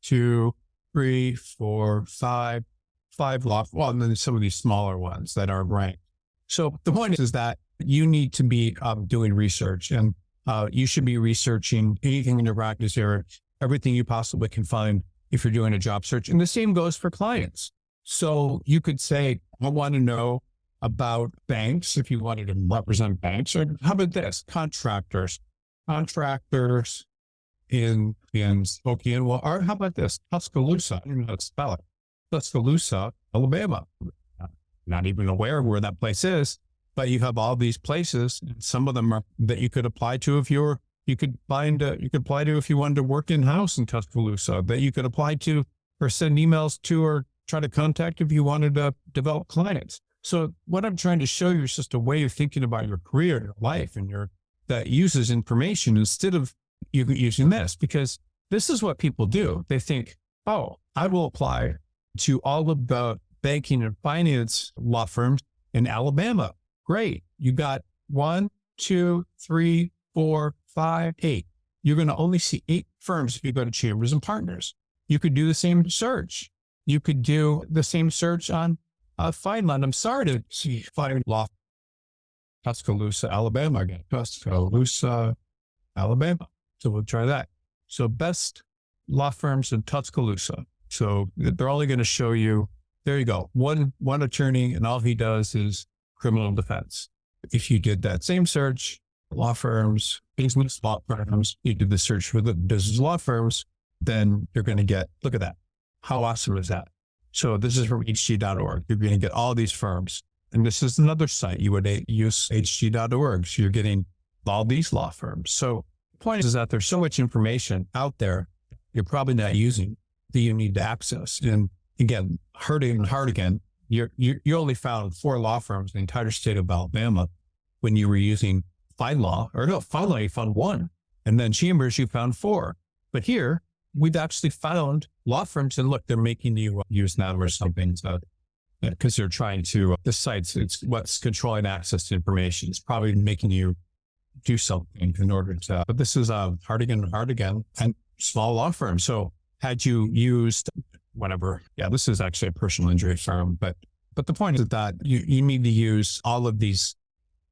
2, 3, 4, 5 law. Well, and then some of these smaller ones that are ranked. So the point is that you need to be doing research, and you should be researching anything in your practice area, everything you possibly can find if you're doing a job search. And the same goes for clients. So you could say, I want to know about banks if you wanted to represent banks, or how about this? Contractors in Spokane. Well, or how about this? Tuscaloosa. I don't know how to spell it. Tuscaloosa, Alabama. Not even aware of where that place is, but you have all these places, and some of them are that you could apply to if you could apply to if you wanted to work in-house in Tuscaloosa, that you could apply to or send emails to or try to contact if you wanted to develop clients. So what I'm trying to show you is just a way of thinking about your career, your life, and that uses information instead of you using this, because this is what people do. They think, oh, I will apply to all of the banking and finance law firms in Alabama. Great. You got 1, 2, 3, 4, 5, 8. You're going to only see 8 firms if you go to Chambers and Partners. You could do the same search. You could do the same search on Fineland. I'm sorry to see Fine Law. Tuscaloosa, Alabama again. Tuscaloosa, Alabama. So we'll try that. So best law firms in Tuscaloosa. So they're only going to show you, there you go, one attorney, and all he does is criminal defense. If you did that same search, law firms, business law firms, you did the search for the business law firms, then you're going to get, look at that. How awesome is that? So this is from hg.org. You're going to get all these firms. And this is another site. You would use hg.org. So you're getting all these law firms. So the point is that there's so much information out there you're probably not using that you need to access. And again, Hardigan, you only found 4 law firms in the entire state of Alabama when you were using FindLaw, or no, FindLaw, you found 1. And then Chambers, you found 4. But here, we've actually found law firms, and look, they're making you use now or something. So, because they're trying to, the sites, it's what's controlling access to information. It's probably making you do something in order to, but this is Hardigan and small law firm. So had you used whatever, this is actually a personal injury firm, but the point is that you need to use all of these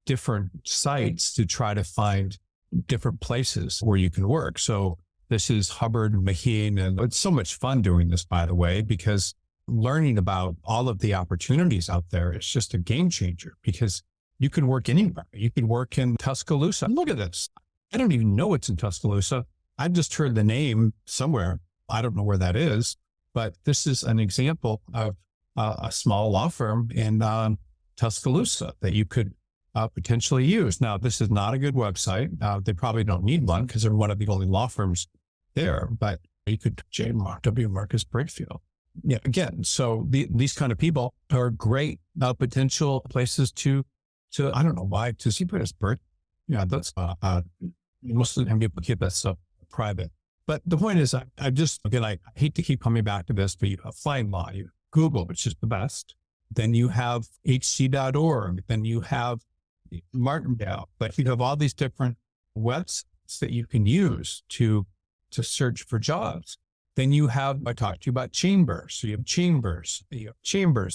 different sites to try to find different places where you can work. So this is Hubbard and Maheen, and it's so much fun doing this, by the way, because learning about all of the opportunities out there is just a game changer, because you can work anywhere. You can work in Tuscaloosa. Look at this. I don't even know it's in Tuscaloosa. I've just heard the name somewhere. I don't know where that is, but this is an example of a small law firm in Tuscaloosa that you could potentially use. Now, this is not a good website. They probably don't need one because they're one of the only law firms there, but you could W. Marcus Brakefield. Yeah, again, so these kind of people are great potential places to I don't know why, to see his birth. Yeah, that's most of the time people keep that stuff private. But the point is, I hate to keep coming back to this, but you have FindLaw, you Google, which is the best. Then you have hc.org. Then you have Martindale. But you have all these different websites that you can use to search for jobs. Then you have, I talked to you about Chambers. So you have Chambers.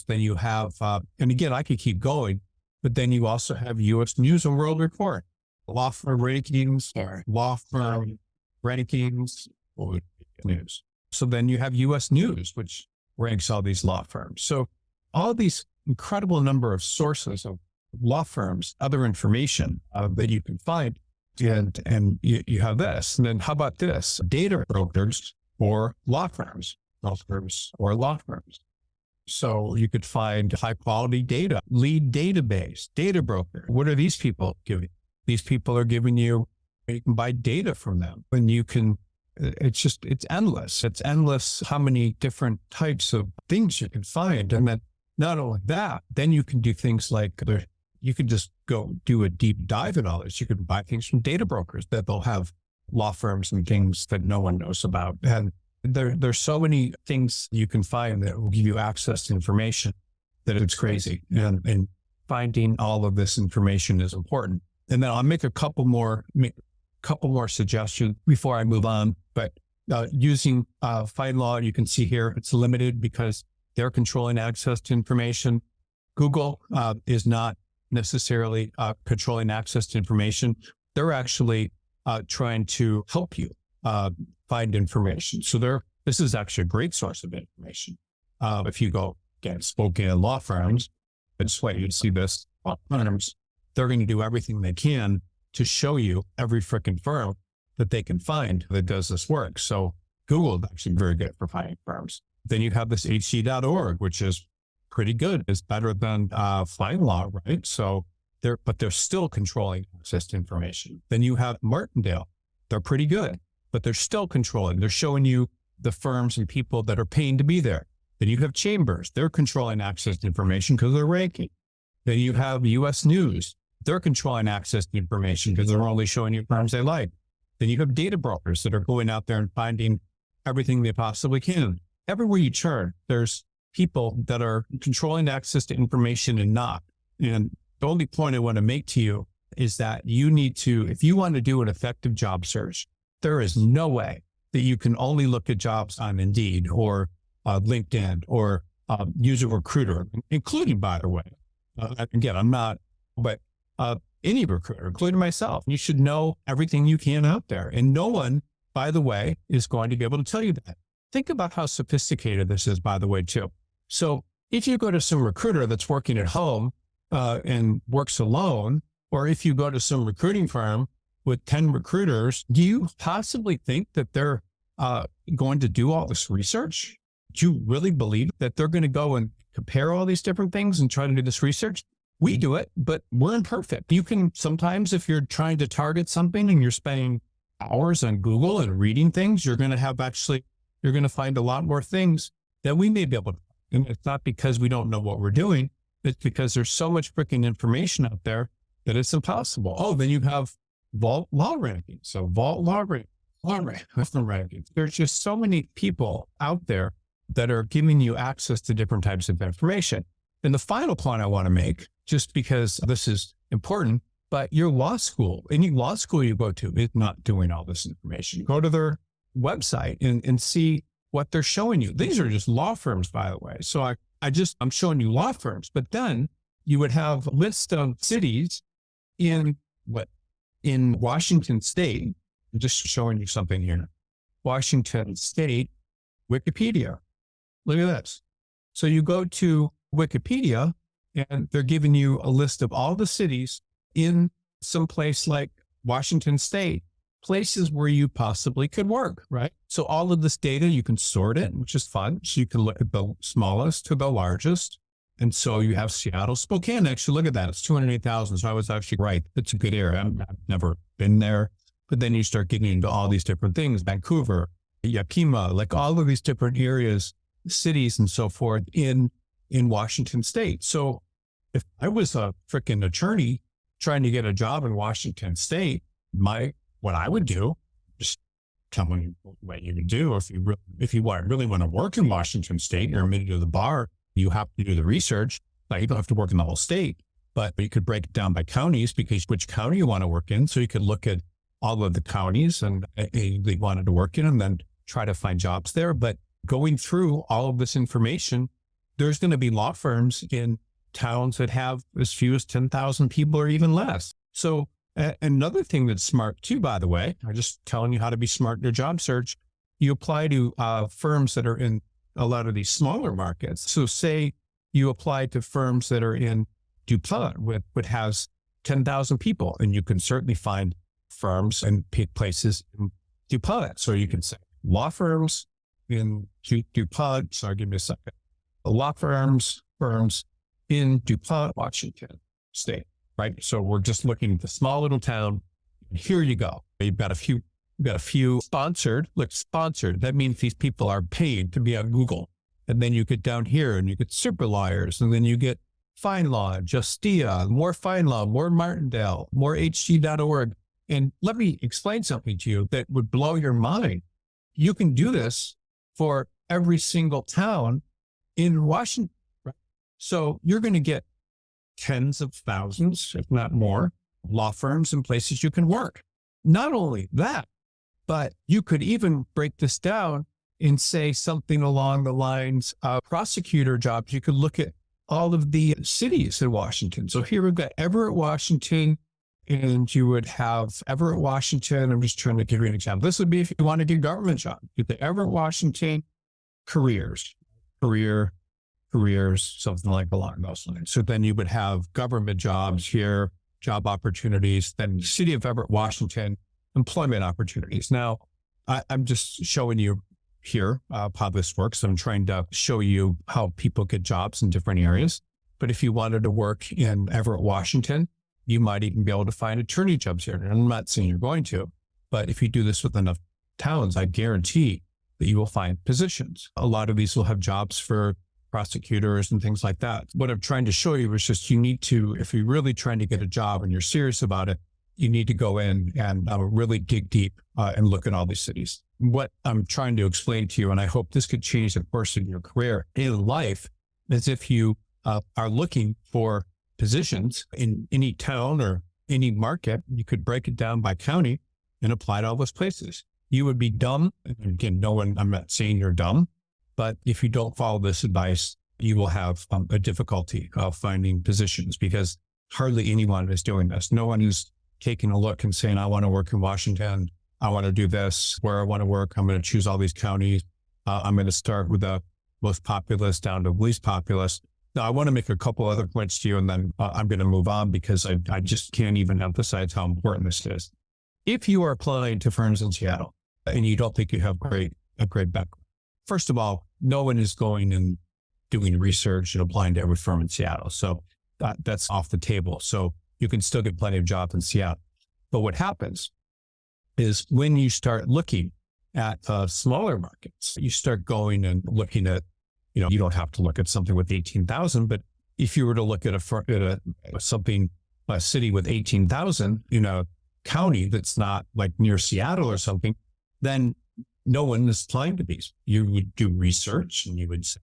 Then you have, and again, I could keep going, but then you also have U.S. News and World Report. law firm rankings, or law firm rankings, what would be news? So then you have US News, which ranks all these law firms. So all these incredible number of sources of law firms, other information that you can find. And you have this. And then how about this? Data brokers or law firms or law firms. So you could find high quality data, lead database, data broker. What are these people giving? These people are giving you can buy data from them, and you can, it's endless. It's endless how many different types of things you can find. And then not only that, then you can do things like you could just go do a deep dive in all this. You could buy things from data brokers that they'll have law firms and things that no one knows about. And there's so many things you can find that will give you access to information that it's crazy. And finding all of this information is important. And then I'll make a couple more suggestions before I move on. But using FindLaw, you can see here, it's limited because they're controlling access to information. Google is not necessarily controlling access to information. They're actually trying to help you find information. So this is actually a great source of information. If you go get Spokane law firms, it's why you'd see this law firms, they're going to do everything they can to show you every freaking firm that they can find that does this work. So Google is actually very good for finding firms. Then you have this hc.org, which is pretty good. It's better than FindLaw, right? So but they're still controlling access to information. Then you have Martindale. They're pretty good, but they're still controlling. They're showing you the firms and people that are paying to be there. Then you have Chambers. They're controlling access to information because they're ranking. Then you have US News. They're controlling access to information because they're only showing you firms they like. Then you have data brokers that are going out there and finding everything they possibly can. Everywhere you turn, there's people that are controlling access to information and not. And the only point I want to make to you is that you need to, if you want to do an effective job search, there is no way that you can only look at jobs on Indeed or LinkedIn or use a recruiter, including, by the way, again, I'm not, but any recruiter, including myself. You should know everything you can out there. And no one, by the way, is going to be able to tell you that. Think about how sophisticated this is, by the way, too. So if you go to some recruiter that's working at home and works alone, or if you go to some recruiting firm with 10 recruiters, do you possibly think that they're going to do all this research? Do you really believe that they're going to go and compare all these different things and try to do this research? We do it, but we're imperfect. You can sometimes, if you're trying to target something and you're spending hours on Google and reading things, you're going to find a lot more things that we may be able to. And it's not because we don't know what we're doing. It's because there's so much freaking information out there that it's impossible. Oh, then you have Vault Law Rankings. So Vault Law Rankings. There's just so many people out there that are giving you access to different types of information. And the final point I want to make, just because this is important, but your law school, any law school you go to is not doing all this information. Go to their website and see what they're showing you. These are just law firms, by the way. So I'm showing you law firms, but then you would have a list of cities in Washington State. I'm just showing you something here. Washington State, Wikipedia. Look at this. So you go to Wikipedia and they're giving you a list of all the cities in some place like Washington State, places where you possibly could work, right? So all of this data, you can sort it, which is fun. So you can look at the smallest to the largest. And so you have Seattle, Spokane. Actually, look at that. It's 208,000. So I was actually right. It's a good area. I've never been there. But then you start getting into all these different things, Vancouver, Yakima, like all of these different areas, cities and so forth in Washington State. So if I was a freaking attorney trying to get a job in Washington State, what I would do, just tell me what you can do. If you really want to work in Washington State, you're admitted to the bar, you have to do the research. Now, you don't have to work in the whole state, but you could break it down by counties because which county you want to work in. So you could look at all of the counties and they wanted to work in and then try to find jobs there. But going through all of this information, there's going to be law firms in towns that have as few as 10,000 people or even less. So Another thing that's smart too, by the way, I'm just telling you how to be smart in your job search. You apply to firms that are in a lot of these smaller markets. So say you apply to firms that are in DuPont, which has 10,000 people, and you can certainly find firms and places in DuPont. So you can say law firms in DuPont. Sorry, give me a second. Law firms in DuPont, Washington State, right? So we're just looking at the small little town. Here you go. You've got a few sponsored. Look, sponsored. That means these people are paid to be on Google. And then you get down here and you get Super Lawyers, and then you get Fine Law, Justia, more Fine Law, more Martindale, more HG.org. And let me explain something to you that would blow your mind. You can do this for every single town in Washington. Right? So you're going to get tens of thousands, if not more, law firms and places you can work. Not only that, but you could even break this down and say something along the lines of prosecutor jobs. You could look at all of the cities in Washington. So here we've got Everett, Washington, and you would have Everett, Washington. I'm just trying to give you an example. This would be if you want to do government job. You the Everett, Washington, careers, something like along those lines. So then you would have government jobs here, job opportunities, then the city of Everett, Washington, employment opportunities. Now, I'm just showing you here how this works. I'm trying to show you how people get jobs in different areas. But if you wanted to work in Everett, Washington, you might even be able to find attorney jobs here. And I'm not saying you're going to, but if you do this with enough towns, I guarantee that you will find positions. A lot of these will have jobs for prosecutors and things like that. What I'm trying to show you is just you need to, if you're really trying to get a job and you're serious about it, you need to go in and really dig deep and look at all these cities. What I'm trying to explain to you, and I hope this could change the course of your career in life, is if you are looking for positions in any town or any market, you could break it down by county and apply to all those places. You would be dumb. And again, I'm not saying you're dumb, but if you don't follow this advice, you will have a difficulty of finding positions because hardly anyone is doing this. No one is taking a look and saying, I want to work in Washington. I want to do this, where I want to work. I'm going to choose all these counties. I'm going to start with the most populous down to least populous. Now, I want to make a couple other points to you, and then I'm going to move on because I just can't even emphasize how important this is. If you are applying to firms in Seattle and you don't think you have a great background, first of all, no one is going and doing research and applying to every firm in Seattle. So that's off the table. So you can still get plenty of jobs in Seattle. But what happens is when you start looking at smaller markets, you start going and looking at, you don't have to look at something with 18,000, but if you were to look at a city with 18,000, county that's not like near Seattle or something, then no one is applying to these. You would do research and you would say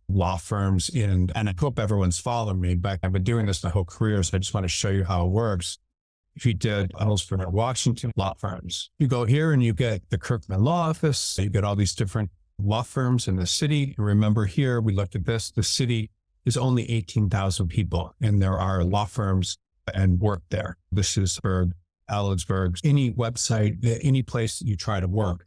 law firms and I hope everyone's following me, but I've been doing this my whole career. So I just want to show you how it works. If you did Ellsworth, Washington law firms, you go here and you get the Kirkman Law Office. You get all these different law firms in the city. And remember here, we looked at this, the city is only 18,000 people and there are law firms and work there. This is for Ellsworth, any website, any place that you try to work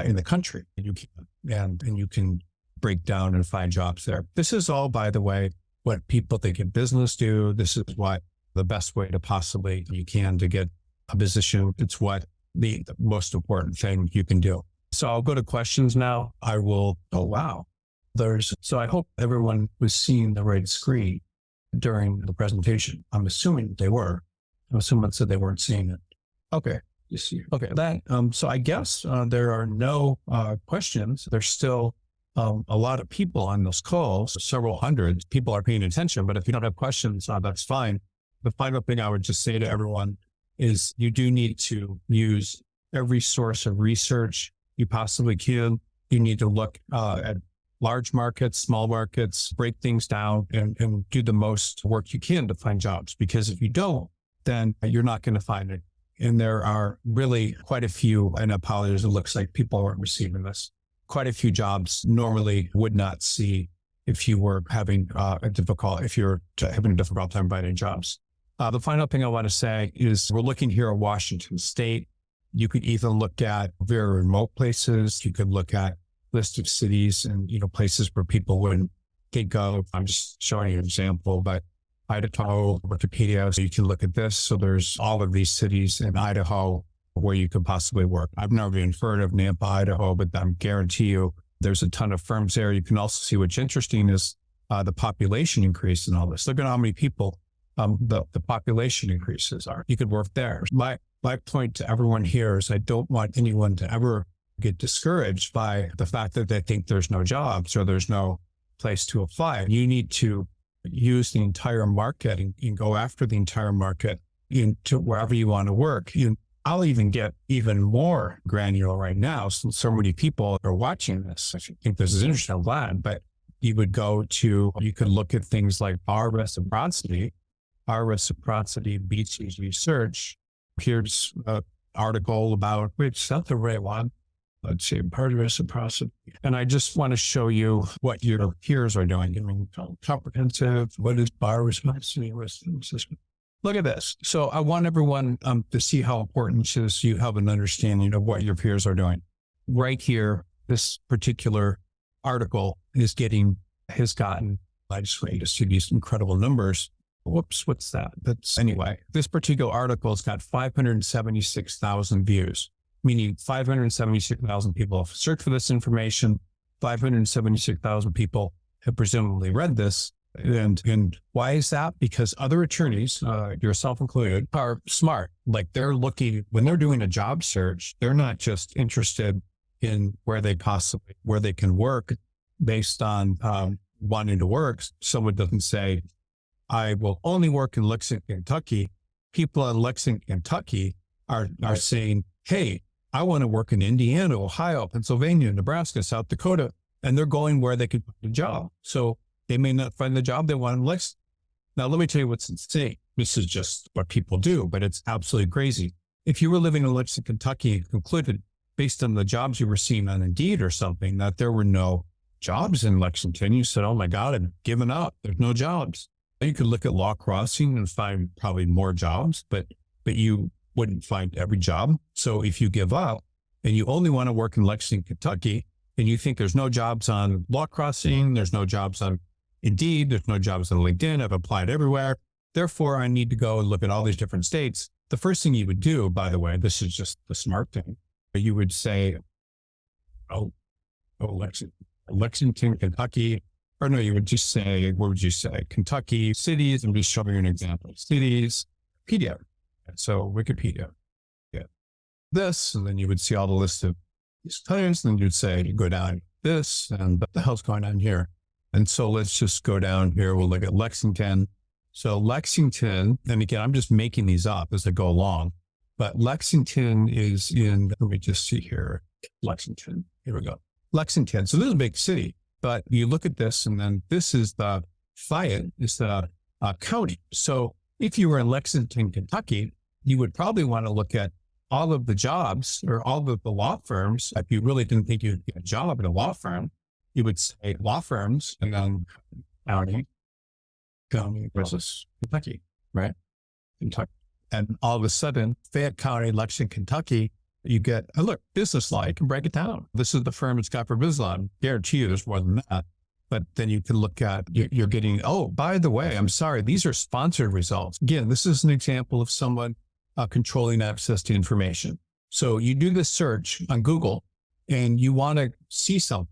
in the country, you can, and you can break down and find jobs there. This is all, by the way, what people think in business do. This is what the best way to possibly you can to get a position. It's what the most important thing you can do. So I'll go to questions now. I will, oh, wow. So I hope everyone was seeing the right screen during the presentation. I'm assuming they were. Someone said they weren't seeing it. Okay. You see. Okay. So I guess there are no questions. There's still a lot of people on those calls, several hundred people are paying attention, but if you don't have questions, that's fine. The final thing I would just say to everyone is you do need to use every source of research you possibly can. You need to look at large markets, small markets, break things down and do the most work you can to find jobs. Because if you don't, then you're not going to find it. And there are really quite a few, and apologies, it looks like people aren't receiving this. Quite a few jobs normally would not see if you were having a difficult time finding jobs. The final thing I want to say is we're looking here at Washington State. You could either look at very remote places. You could look at list of cities and, places where people wouldn't go. I'm just showing you an example, but Idaho, Wikipedia, so you can look at this. So there's all of these cities in Idaho where you could possibly work. I've never even heard of Nampa, Idaho, but I guarantee you there's a ton of firms there. You can also see what's interesting is the population increase in all this. Look at how many people the population increases are. You could work there. My point to everyone here is I don't want anyone to ever get discouraged by the fact that they think there's no jobs or there's no place to apply. You need to use the entire market and go after the entire market into wherever you want to work. I'll even get even more granular right now since so many people are watching this. I think this is interesting. I'm glad, but you could look at things like our reciprocity BCG search. Here's an article about, is that the right one? Let's see, part of reciprocity. And I just want to show you what your peers are doing. Comprehensive, what is bar responsibility system? Look at this. So I want everyone to see how important it is you have an understanding of what your peers are doing. Right here, this particular article has gotten, I just want you to see these incredible numbers. Whoops, what's that? Anyway, this particular article has got 576,000 views, meaning 576,000 people have searched for this information. 576,000 people have presumably read this. And why is that? Because other attorneys, yourself included, are smart. Like they're looking, when they're doing a job search, they're not just interested in where they can work based on wanting to work. Someone doesn't say, I will only work in Lexington, Kentucky. People in Lexington, Kentucky are saying, hey, I want to work in Indiana, Ohio, Pennsylvania, Nebraska, South Dakota, and they're going where they can find a job. So they may not find the job they want in Lexington. Now, let me tell you what's insane. This is just what people do, but it's absolutely crazy. If you were living in Lexington, Kentucky and concluded based on the jobs you were seeing on Indeed or something that there were no jobs in Lexington, you said, oh my God, I've given up. There's no jobs. You could look at Law Crossing and find probably more jobs, but you wouldn't find every job. So if you give up and you only want to work in Lexington, Kentucky, and you think there's no jobs on Law Crossing, there's no jobs on Indeed, there's no jobs on LinkedIn, I've applied everywhere, therefore I need to go and look at all these different states. The first thing you would do, by the way, this is just the smart thing, you would say, Lexington, Kentucky. Or no, you would just say, what would you say? Kentucky cities. I'm just showing you an example. Cities, Wikipedia. So Wikipedia. Yeah. This, and then you would see all the list of these titles. And then you'd say, you go down this, and what the hell's going on here? And so let's just go down here. We'll look at Lexington. So Lexington, and again, I'm just making these up as I go along, but Lexington is let me just see here. Lexington. Here we go. Lexington. So this is a big city. But you look at this, and then this is the Fayette, is the county. So if you were in Lexington, Kentucky, you would probably want to look at all of the jobs or all of the law firms. If you really didn't think you'd get a job at a law firm, you would say law firms and then county versus Kentucky, right? Kentucky. And all of a sudden, Fayette County, Lexington, Kentucky, you get, look, business law, you can break it down. This is the firm it's got for business law. I guarantee you there's more than that. But then you can look at, you're getting, oh, by the way, I'm sorry, these are sponsored results. Again, this is an example of someone controlling access to information. So you do this search on Google and you want to see something.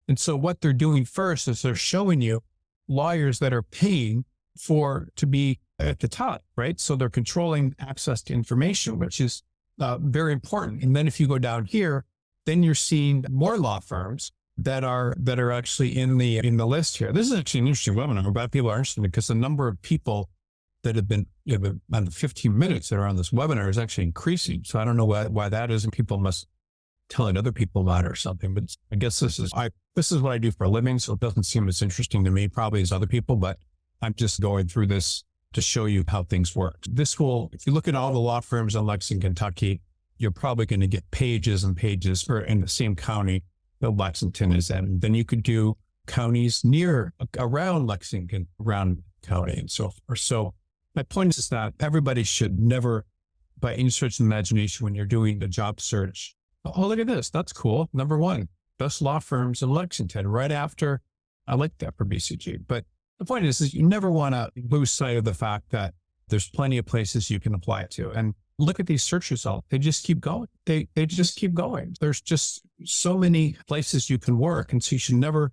And so what they're doing first is they're showing you lawyers that are paying to be at the top, right? So they're controlling access to information, which is very important. And then if you go down here, then you're seeing more law firms that are actually in the list here. This is actually an interesting webinar about people are interested because the number of people that have been on the 15 minutes that are on this webinar is actually increasing. So I don't know why that is, and people must telling other people about it or something. But I guess this is what I do for a living, so it doesn't seem as interesting to me probably as other people. But I'm just going through this to show you how things work. This will, if you look at all the law firms in Lexington, Kentucky, you're probably going to get pages and pages for in the same county that Lexington is in. Then you could do counties around Lexington, around county and so forth. So my point is that everybody should never, by any stretch of imagination, when you're doing the job search, oh, look at this. That's cool. Number one, best law firms in Lexington, right after. I like that for BCG. But the point is you never want to lose sight of the fact that there's plenty of places you can apply to. And look at these search results. They just keep going. They just keep going. There's just so many places you can work. And so you should never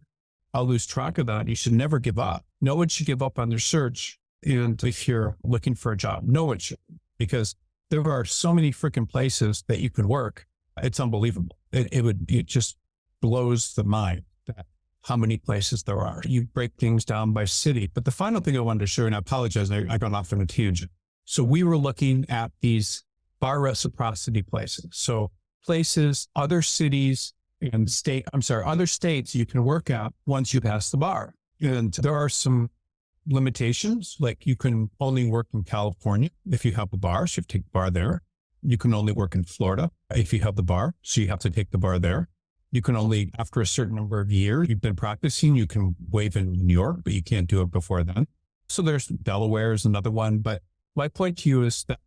lose track of that. You should never give up. No one should give up on their search. And if you're looking for a job, no one should, because there are so many freaking places that you can work. It's unbelievable. It just blows the mind that how many places there are. You break things down by city. But the final thing I wanted to share, and I apologize, I got off on a tangent. So we were looking at these bar reciprocity places. So places, other cities and other states you can work at once you pass the bar. And there are some limitations, like you can only work in California if you have the bar, so you have to take the bar there. You can only work in Florida if you have the bar, so you have to take the bar there. You can only, after a certain number of years you've been practicing, you can waive in New York, but you can't do it before then. So there's Delaware is another one. But my point to you is that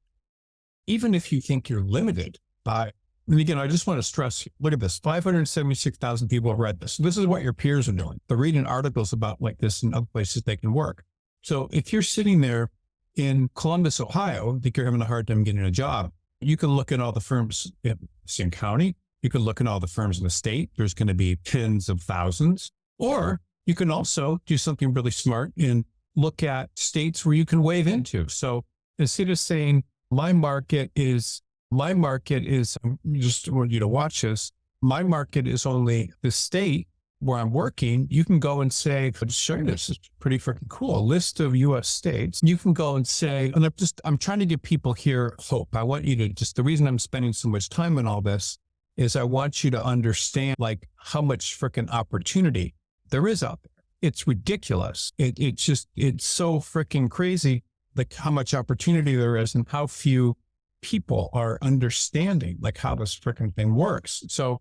even if you think you're limited by, and again, I just want to stress, look at this, 576,000 people have read this. This is what your peers are doing. They're reading articles about like this in other places they can work. So if you're sitting there in Columbus, Ohio, I think you're having a hard time getting a job, you can look at all the firms in the same county. You can look at all the firms in the state. There's going to be tens of thousands. Or you can also do something really smart and look at states where you can waive into. So instead of saying my market is, just want you to watch this, my market is only the state where I'm working, you can go and say, I'll just show you this, it's pretty freaking cool. A list of US states. You can go and say, and I'm trying to give people here hope. I want you to the reason I'm spending so much time on all this is I want you to understand like how much freaking opportunity there is out there. It's ridiculous. It's so freaking crazy, like how much opportunity there is and how few people are understanding like how this freaking thing works. So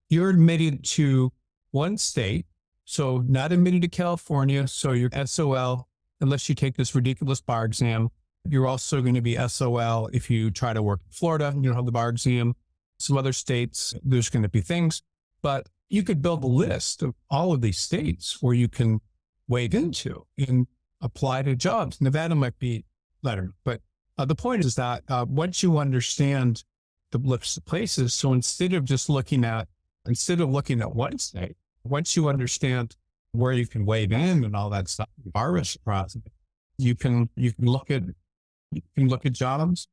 you're admitted to one state, so not admitted to California. So you're SOL, unless you take this ridiculous bar exam. You're also going to be SOL if you try to work in Florida, you don't have the bar exam. Some other states, there's going to be things, but you could build a list of all of these states where you can wade into and apply to jobs. Nevada might be better, but the point is that once you understand the list of places, so instead of looking at one state, once you understand where you can wade in and all that stuff, bar reciprocity, you can look at jobs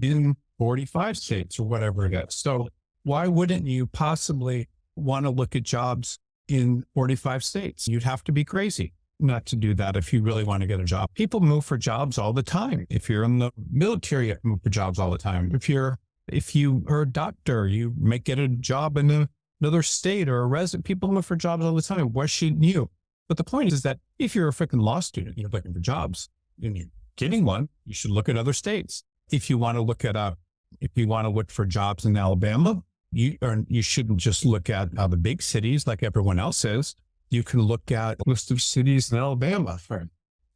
in 45 states or whatever it is. So why wouldn't you possibly want to look at jobs in 45 states? You'd have to be crazy not to do that if you really want to get a job. People move for jobs all the time. If you're in the military, you move for jobs all the time. If you are a doctor, you may get a job in another state or a resident. People move for jobs all the time. Why shouldn't you? But the point is that if you're a freaking law student, you're looking for jobs and you're getting one, you should look at other states. If you want to look for jobs in Alabama, you shouldn't just look at the big cities like everyone else is. You can look at a list of cities in Alabama.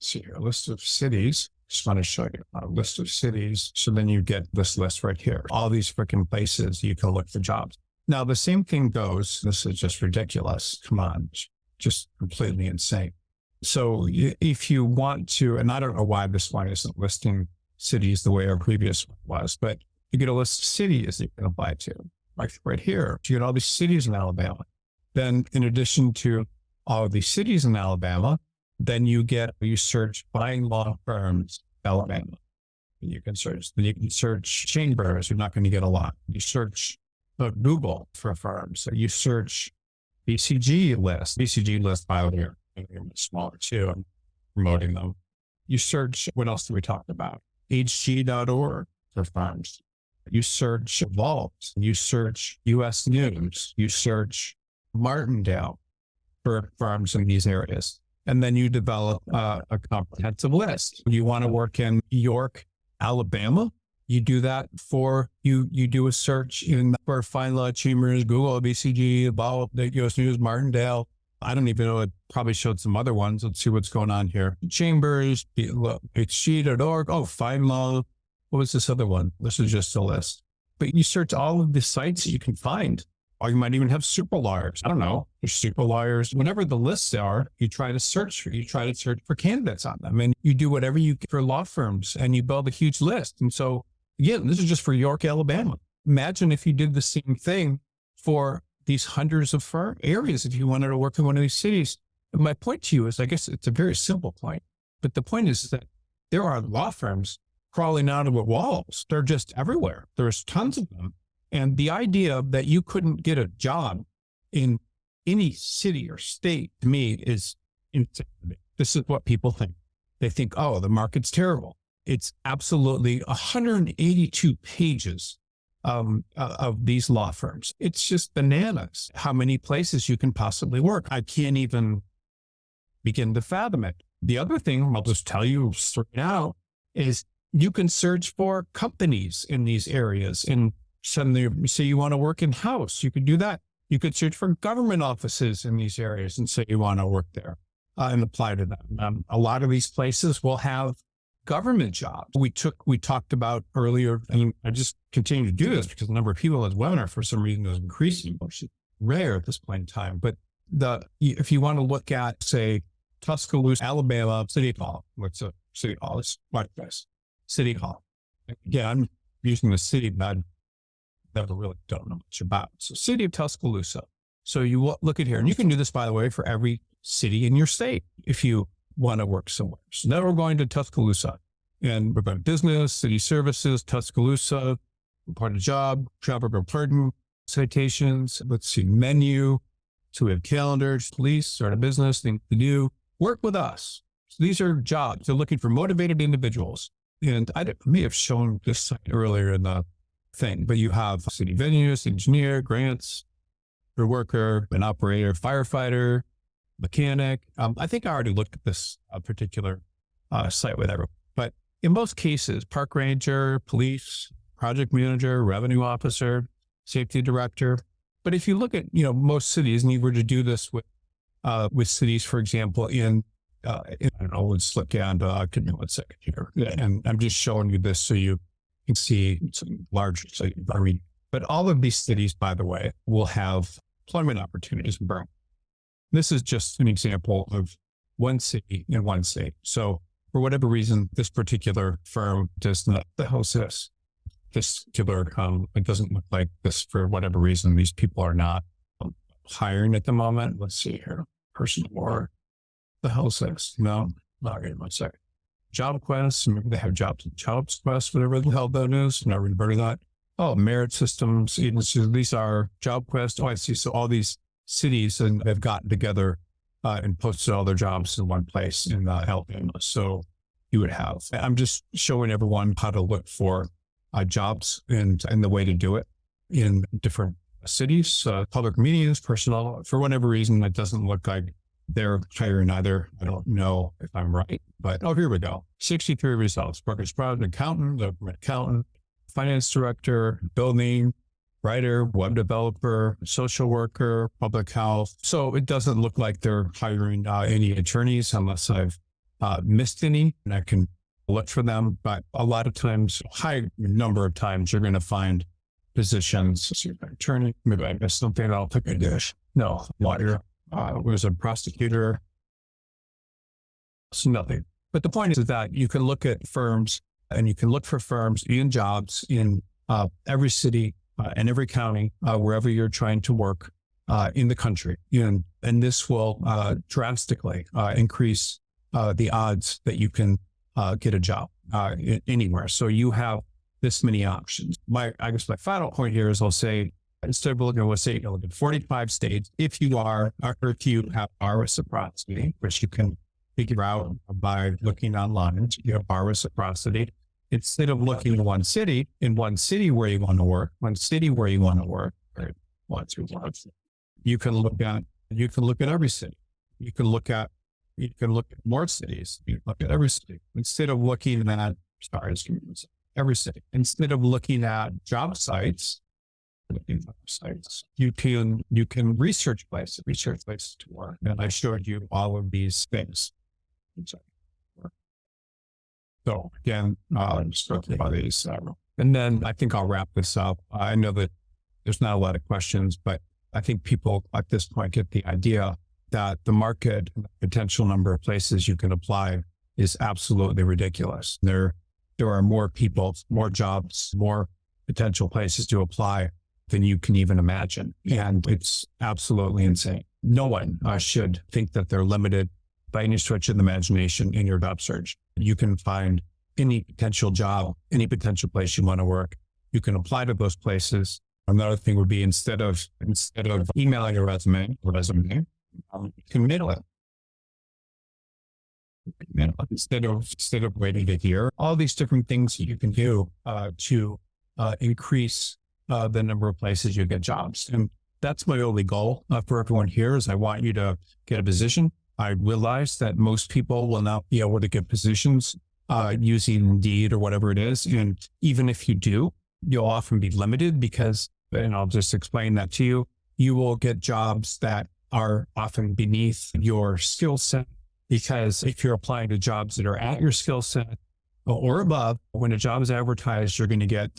See here, a list of cities. Just want to show you a list of cities. So then you get this list right here. All these freaking places you can look for jobs. Now, the same thing goes, this is just ridiculous. Come on, just completely insane. So if you want to, and I don't know why this one isn't listing cities the way our previous one was, but you get a list of cities you can apply to, like right here. You get all these cities in Alabama. Then in addition to all of these cities in Alabama, then you search buying law firms, Alabama. You can search chambers. You're not going to get a lot. You search Google for firms. You search BCG list file here. Smaller too. I'm promoting them. You search, what else do we talk about? hg.org for firms. You search Vault. You search US News. You search Martindale for firms in these areas. And then you develop a comprehensive list. You want to work in York, Alabama, you do that you do a search for Fine Law Chambers, Google, BCG, Vault, US News, Martindale. I don't even know. It probably showed some other ones. Let's see what's going on here. Chambers, hg.org. Oh, FindLaw. What was this other one? This is just a list. But you search all of the sites that you can find. Or you might even have super lawyers. I don't know. There's super lawyers. Whatever the lists are, you try to search for candidates on them. And you do whatever you can for law firms and you build a huge list. And so again, this is just for York, Alabama. Imagine if you did the same thing for these hundreds of areas if you wanted to work in one of these cities. And my point to you is, I guess it's a very simple point, but the point is that there are law firms crawling out of the walls. They're just everywhere. There's tons of them. And the idea that you couldn't get a job in any city or state, to me, is insanity. This is what people think. They think, oh, the market's terrible. It's absolutely 182 pages of these law firms. It's just bananas how many places you can possibly work. I can't even begin to fathom it. The other thing I'll just tell you straight out is you can search for companies in these areas. And suddenly, say you want to work in-house, you could do that. You could search for government offices in these areas and say you want to work there and apply to them. A lot of these places will have government jobs. We talked about earlier, and I just continue to do this because the number of people in this webinar for some reason is increasing, which is rare at this point in time. But if you want to look at, say, Tuscaloosa, Alabama, City Hall, what's a City Hall? It's what this City Hall. Yeah, I'm using the city, but I never really don't know much about. So City of Tuscaloosa. So you look at here, and you can do this, by the way, for every city in your state if you want to work somewhere. So now we're going to Tuscaloosa, and we're going to business, city services, Tuscaloosa, part of job, travel, pardon, citations. Let's see, menu. So we have calendars, police, start a business, things to do, work with us. So these are jobs. They're looking for motivated individuals. And I may have shown this site earlier in the thing, but you have city venues, engineer, grants, for worker, an operator, firefighter, mechanic. I think I already looked at this particular site with everyone, but in most cases, park ranger, police, project manager, revenue officer, safety director. But if you look at, most cities, and you were to do this with cities, for example, I don't know, let's look down to, give me 1 second here. And I'm just showing you this so you can see some larger cities. But all of these cities, by the way, will have employment opportunities in Birmingham. This is just an example of one city in one state. So for whatever reason, this particular firm does not, the hell is this? This particular, it doesn't look like this for whatever reason. These people are not hiring at the moment. Let's see here. Personal or the hell is this? No, not right. 1 second. Job Quest. Maybe they have jobs Quest, whatever the hell that is. Never even heard of that. Oh, merit systems. These are Job Quest. Oh, I see. So all these cities and have gotten together and posted all their jobs in one place in Alabama. So you would have. I'm just showing everyone how to look for jobs and the way to do it in different cities, public meetings, personnel. For whatever reason, it doesn't look like they're hiring either. I don't know if I'm right, but here we go. 63 results. Workers' project accountant, government accountant, finance director, building, writer, web developer, social worker, public health. So it doesn't look like they're hiring any attorneys unless I've missed any, and I can look for them. But a lot of times, high number of times, you're going to find positions. Attorney, maybe I missed something. I'll pick a dish. No, lawyer. Was a prosecutor. It's nothing. But the point is that you can look at firms and you can look for firms in jobs in every city and every county, wherever you're trying to work in the country. And this will drastically increase the odds that you can get a job anywhere. So you have this many options. I guess my final point here is I'll say, instead of looking at 45 states, if you have bar reciprocity, which you can figure out by looking online, you have bar reciprocity. Instead of looking in one city where you want to work, right? You can look at every city. You can look at more cities. You can look at every city. Instead of looking at every city. Instead of looking at job sites, websites. You can research places to work. And I showed you all of these things. So again, just talking about these. And then I think I'll wrap this up. I know that there's not a lot of questions, but I think people at this point get the idea that the market and the potential number of places you can apply is absolutely ridiculous. There are more people, more jobs, more potential places to apply than you can even imagine. And it's absolutely insane. No one should think that they're limited by any stretch of the imagination in your job search. You can find any potential job, any potential place you want to work. You can apply to those places. Another thing would be instead of emailing a resume, you can mail it. Instead of waiting to hear, all these different things you can do to increase the number of places you get jobs. And that's my only goal for everyone here is I want you to get a position. I realize that most people will not be able to get positions using Indeed or whatever it is. And even if you do, you'll often be limited because, and I'll just explain that to you, you will get jobs that are often beneath your skill set. Because if you're applying to jobs that are at your skill set or above, when a job is advertised, they're going to get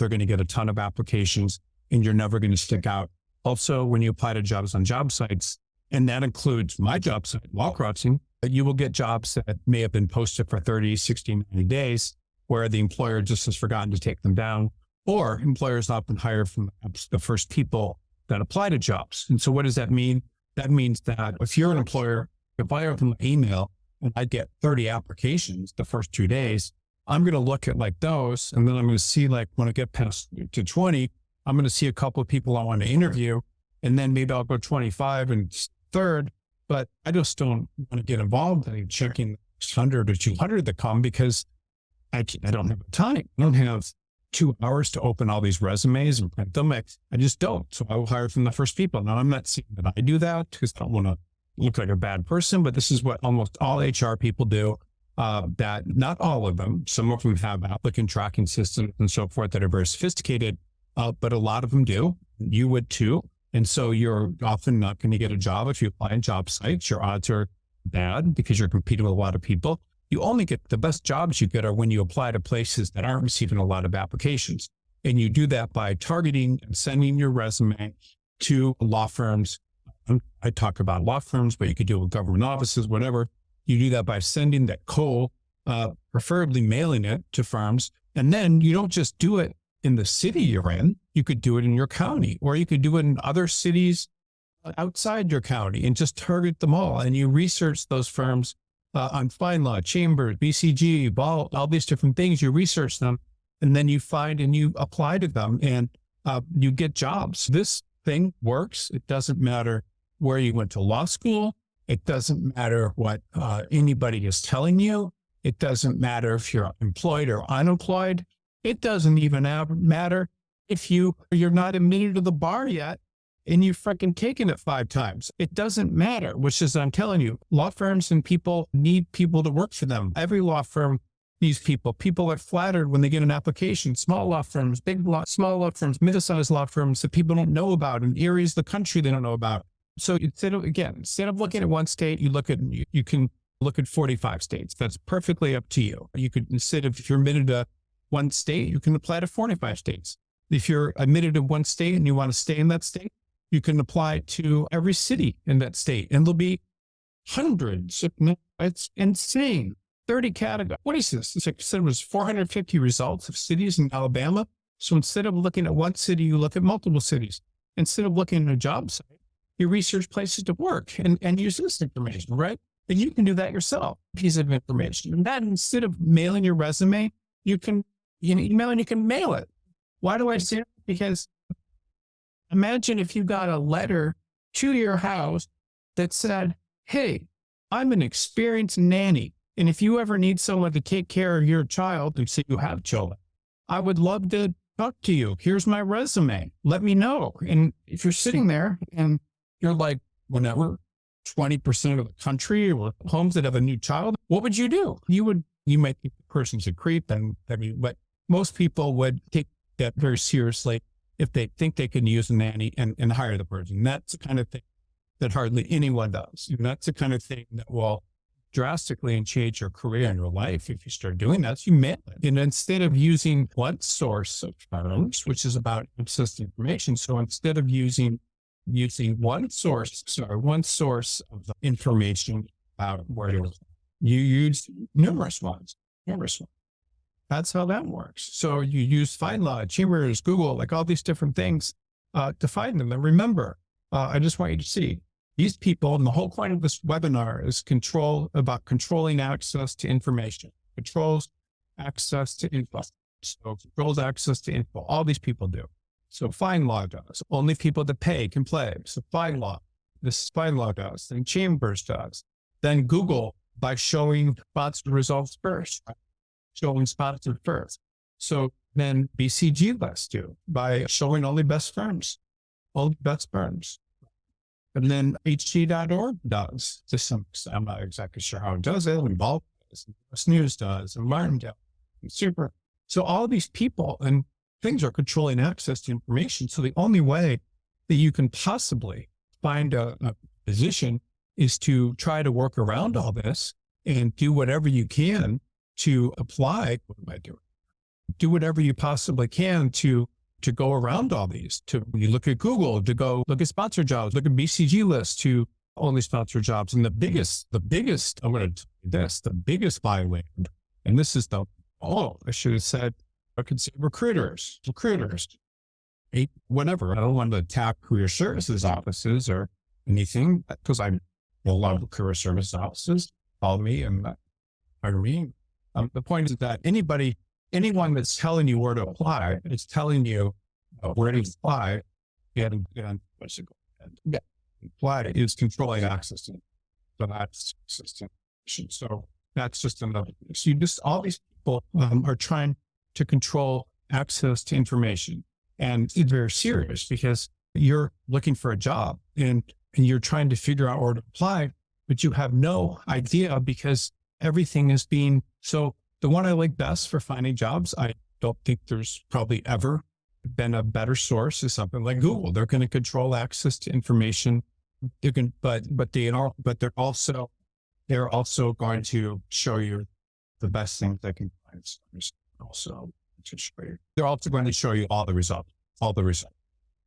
a ton of applications and you're never going to stick out. Also, when you apply to jobs on job sites, and that includes my job site, Wall Crossing, you will get jobs that may have been posted for 30, 60, 90 days, where the employer just has forgotten to take them down, or employers often hire from the first people that apply to jobs. And so what does that mean? That means that if you're an employer, if I open my email and I get 30 applications the first 2 days, I'm going to look at like those. And then I'm going to see like when I get past to 20, I'm going to see a couple of people I want to interview. And then maybe I'll go 25 and third, but I just don't want to get involved in checking 100 or 200 that come because I don't have the time. I don't have 2 hours to open all these resumes and print them. I just don't. So I will hire from the first people. Now I'm not saying that I do that because I don't want to look like a bad person, but this is what almost all HR people do. That not all of them, some of them have applicant tracking systems and so forth that are very sophisticated, but a lot of them do. You would too. And so you're often not going to get a job if you apply on job sites. Your odds are bad because you're competing with a lot of people. You only get the best jobs you get are when you apply to places that aren't receiving a lot of applications. And you do that by targeting and sending your resume to law firms. I talk about law firms, but you could do it with government offices, whatever. You do that by sending that cold, preferably mailing it to firms. And then you don't just do it in the city you're in. You could do it in your county, or you could do it in other cities outside your county and just target them all. And you research those firms on fine law, chambers, BCG, all these different things. You research them and then you find and you apply to them and you get jobs. This thing works. It doesn't matter where you went to law school. It doesn't matter what anybody is telling you. It doesn't matter if you're employed or unemployed. It doesn't even matter if you're not admitted to the bar yet and you've freaking taken it 5 times. It doesn't matter, which is, I'm telling you, law firms and people need people to work for them. Every law firm needs people. People are flattered when they get an application. Small law firms, small law firms, middle-sized law firms that people don't know about in areas of the country they don't know about. So instead of looking at one state, you can look at 45 states. That's perfectly up to you. You could, if you're admitted to one state, you can apply to 45 states. If you're admitted to one state and you want to stay in that state, you can apply to every city in that state. And there'll be hundreds. It's insane. 30 categories. What is this? It's like, it was 450 results of cities in Alabama. So instead of looking at one city, you look at multiple cities. Instead of looking at a job site, you research places to work and use this information, right? And you can do that yourself, piece of information. And that instead of mailing your resume, you can email and you can mail it. Why do I say that? Because imagine if you got a letter to your house that said, hey, I'm an experienced nanny. And if you ever need someone to take care of your child, and say you have children, I would love to talk to you. Here's my resume. Let me know. And if you're sitting there and you're like, whenever 20% of the country or homes that have a new child, what would you do? You might think the person's a creep, but most people would take that very seriously if they think they can use a nanny and hire the person. That's the kind of thing that hardly anyone does. And that's the kind of thing that will drastically change your career and your life if you start doing that. So you mail it. And instead of using one source of firms, which is about access to information, so instead of using one source of the information about where you use numerous ones. That's how that works. So you use FindLaw, Chambers, Google, like all these different things to find them. And remember, I just want you to see these people, and the whole point of this webinar is about controlling access to information, controls access to info. So controls access to info. All these people do. So FindLaw does. Only people that pay can play. So FindLaw, FindLaw does. Then Chambers does. Then Google by showing sponsored results first. Showing sponsored first. So then BCG lists do by showing only best firms. And then HG.org does to some extent. I'm not exactly sure how it does it. And Ball does, and US News does, and Martindale, and Super. So all of these people and things are controlling access to information. So the only way that you can possibly find a position is to try to work around all this and do whatever you can to apply. What am I doing? Do whatever you possibly can to go around all these, you look at Google, to go look at sponsored jobs, look at BCG lists to only sponsored jobs. And the biggest, I'm going to tell you this, the biggest violation, and this is I should have said, I could say recruiters, whatever. I don't want to attack career services offices or anything, because I know a lot of career service offices call me and hire me. The point is that anyone that's telling you where to apply, it's telling you where to apply, and what's it called? Apply is controlling access to. So that's system. So that's just another. So all these people are trying to control access to information, and it's very serious because you're looking for a job and you're trying to figure out where to apply, but you have no idea because everything is being so. The one I like best for finding jobs, I don't think there's probably ever been a better source, is something like Google. They're going to control access to information. They're also going to show you the best things they can find. They're also going to show you all the results.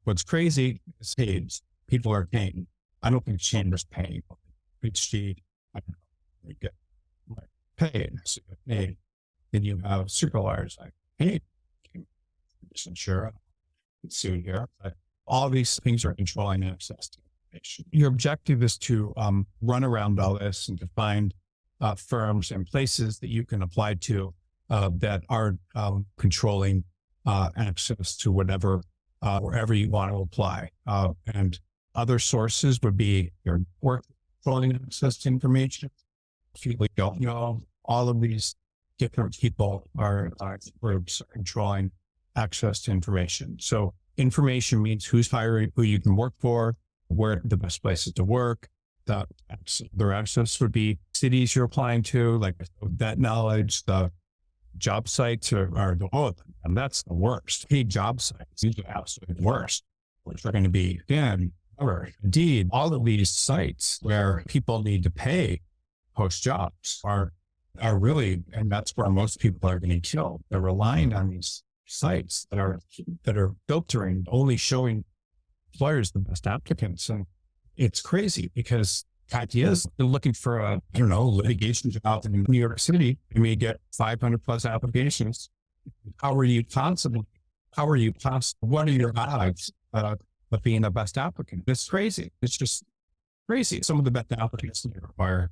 What's crazy is people are paying. I don't think Chambers paying. HG, I don't know. They get paid. So paid. Then you have supervisors like, hey, sure, sue here. But all these things are controlling access to information. Your objective is to run around all this and to find firms and places that you can apply to that are controlling access to wherever you want to apply. And other sources would be your work controlling access to information. If you don't know, all of these different people groups are controlling access to information. So information means who's hiring, who you can work for, where the best places to work. Their access would be cities you're applying to, like that knowledge. The job sites are and that's the worst. Paid job sites, these are absolutely worst, which are going to be, Indeed, all of these sites where people need to pay post jobs are really, and that's where most people are getting killed. They're relying on these sites that are filtering, only showing employers the best applicants. And it's crazy because the idea is they're looking for a, litigation job in New York City. You may get 500 plus applications. What are your odds of being the best applicant? It's crazy. It's just crazy. Some of the best applicants require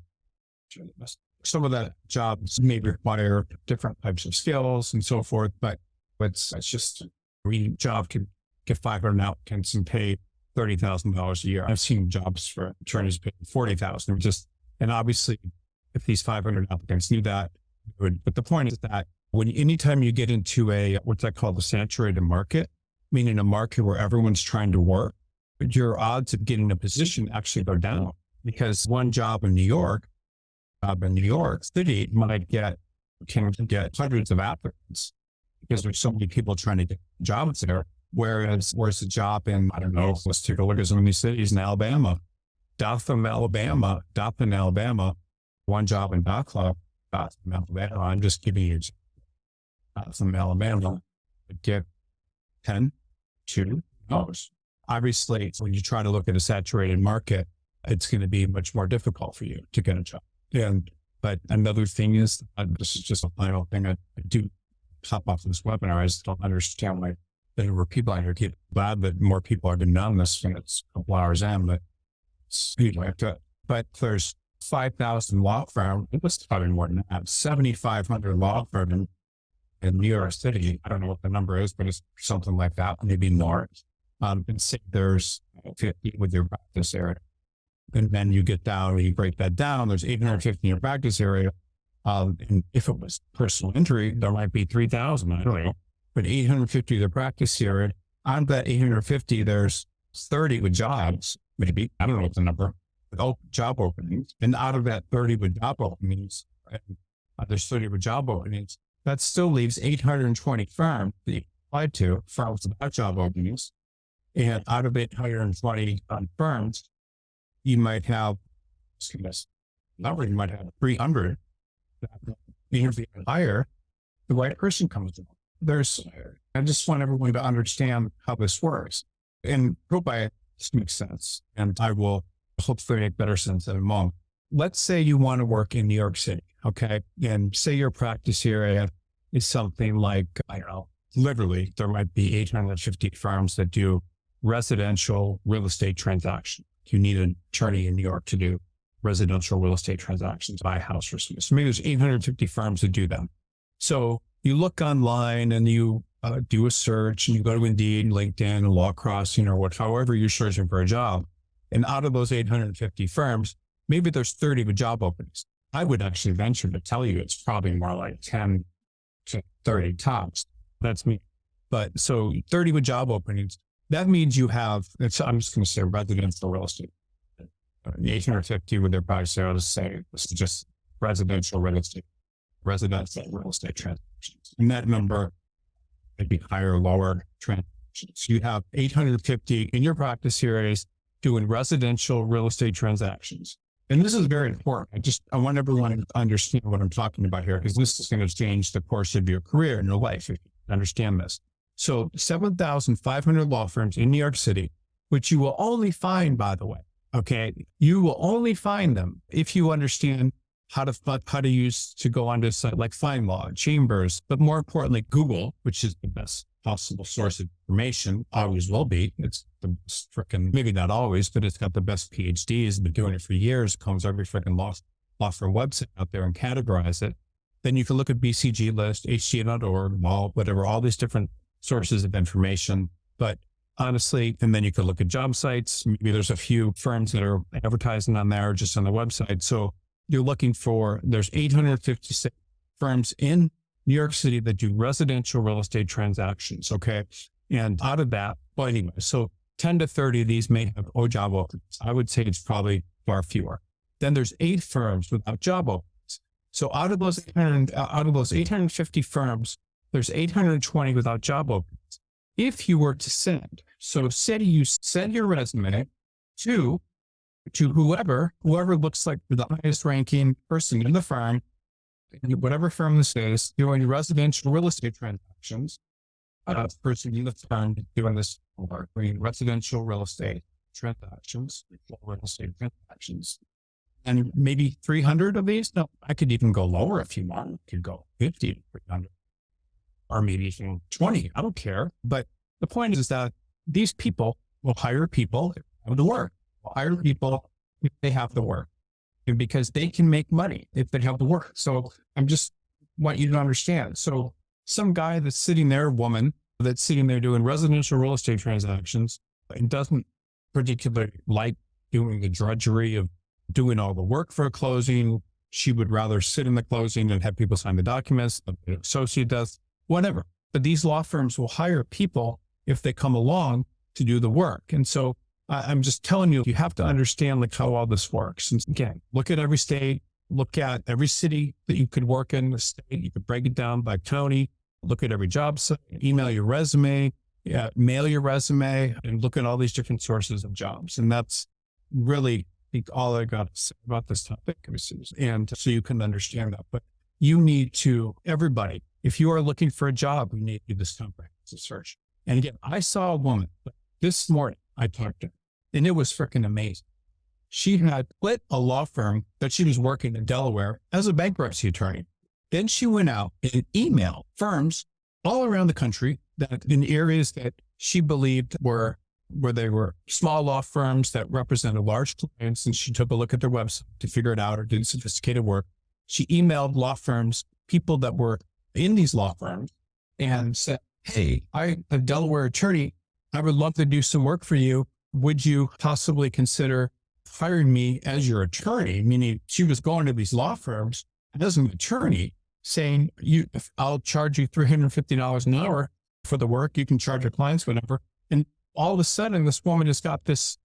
some of the jobs may require different types of skills and so forth, but it's just a job can get 500 applicants and pay $30,000 a year. I've seen jobs for attorneys paying $40,000. And obviously, if these 500 applicants knew that, but the point is that anytime you get into what's I call the saturated market, meaning a market where everyone's trying to work, your odds of getting a position actually go down because one job in New York City can get hundreds of applicants because there's so many people trying to get jobs there. where's the job in, I don't know, let's take a look at some of these cities in Alabama. Dothan, Alabama, one job in Dothan, Alabama. I'm just giving you Dothan, Alabama, would get 10, 2 hours. Obviously, when you try to look at a saturated market, it's going to be much more difficult for you to get a job. But another thing is, this is just a final thing I do top off this webinar. I just don't understand why there were people out here. Get glad that more people are getting on this when it's a couple hours in, but anyway, but there's 5,000 law firms. It was probably more than that. 7,500 law firms in New York City. I don't know what the number is, but it's something like that, maybe more. And say there's 50 with your practice area. And then you get down, you break that down, there's 850 in your practice area. And if it was personal injury, there might be 3,000, I don't know. But 850 their practice area. On that 850, there's 30 with jobs, maybe. I don't know what the number, but job openings. And out of that 30 with job openings, there's 30 with job openings. That still leaves 820 firms that you apply to, firms without job openings. And out of 820 firms, you might have, you might have 300 that interview and hire the right person comes along. I just want everyone to understand how this works. And hope this makes sense. And I will hopefully make better sense in a moment. Let's say you want to work in New York City, okay? And say your practice area is something like, I don't know, literally, there might be 850 firms that do residential real estate transactions. You need an attorney in New York to do residential real estate transactions, buy a house or something. So maybe there's 850 firms that do them. So you look online and you do a search and you go to Indeed, LinkedIn, Law Crossing, or however you're searching for a job. And out of those 850 firms, maybe there's 30 with job openings. I would actually venture to tell you it's probably more like 10 to 30 tops. That's me. But so 30 with job openings. That means you have, I'm just going to say residential real estate. 850 with their price sale to say, this is just residential real estate transactions. And that number may be higher or lower transactions. So you have 850 in your practice areas doing residential real estate transactions. And this is very important. I want everyone to understand what I'm talking about here, because this is going to change the course of your career and your life if you understand this. So 7,500 law firms in New York City, which you will only find, by the way, okay? You will only find them if you understand how to use to go onto a site like FindLaw, Chambers, but more importantly, Google, which is the best possible source of information, always will be. It's the freaking, maybe not always, but it's got the best PhDs, been doing it for years, combs every freaking law firm website out there and categorize it. Then you can look at BCG list, HTA.org, whatever, all these different sources of information. But honestly, and then you could look at job sites. Maybe there's a few firms that are advertising on there, just on the website. So you're looking for, there's 856 firms in New York City that do residential real estate transactions. Okay. And out of that, well, anyway, so 10 to 30 of these may have job openings. I would say it's probably far fewer. Then there's 8 firms without job openings. So out of those 850 firms, there's 820 without job openings. If you were to send, so say you send your resume to whoever looks like the highest ranking person in the firm, whatever firm this is, doing residential real estate transactions, person in the firm doing this work, residential real estate transactions, and maybe 300 of these. No, I could even go lower if you want. I could go 50 to 300. Or maybe 20, I don't care. But the point is that these people will hire people if they have the work. Will hire people if they have the work. And because they can make money if they have the work. So I'm just want you to understand. So some guy that's sitting there, woman that's sitting there doing residential real estate transactions and doesn't particularly like doing the drudgery of doing all the work for a closing. She would rather sit in the closing and have people sign the documents. The associate does. Whatever. But these law firms will hire people if they come along to do the work. And so I'm just telling you have to understand like how all this works. And again, look at every state, look at every city that you could work in the state. You could break it down by county, look at every job site, email your resume, mail your resume and look at all these different sources of jobs. And that's really, I think, all I got to say about this topic. And so you can understand that. But you need to, everybody, if you are looking for a job, you need to do this comprehensive search. And again, I saw a woman this morning, I talked to her, and it was freaking amazing. She had quit a law firm that she was working in Delaware as a bankruptcy attorney. Then she went out and emailed firms all around the country that in areas that she believed were where they were small law firms that represented large clients. And she took a look at their website to figure it out or did sophisticated work. She emailed law firms, people that were in these law firms, and said, hey, I'm a Delaware attorney. I would love to do some work for you. Would you possibly consider hiring me as your attorney? Meaning she was going to these law firms as an attorney saying, I'll charge you $350 an hour for the work. You can charge your clients whatever. And all of a sudden, this woman has got this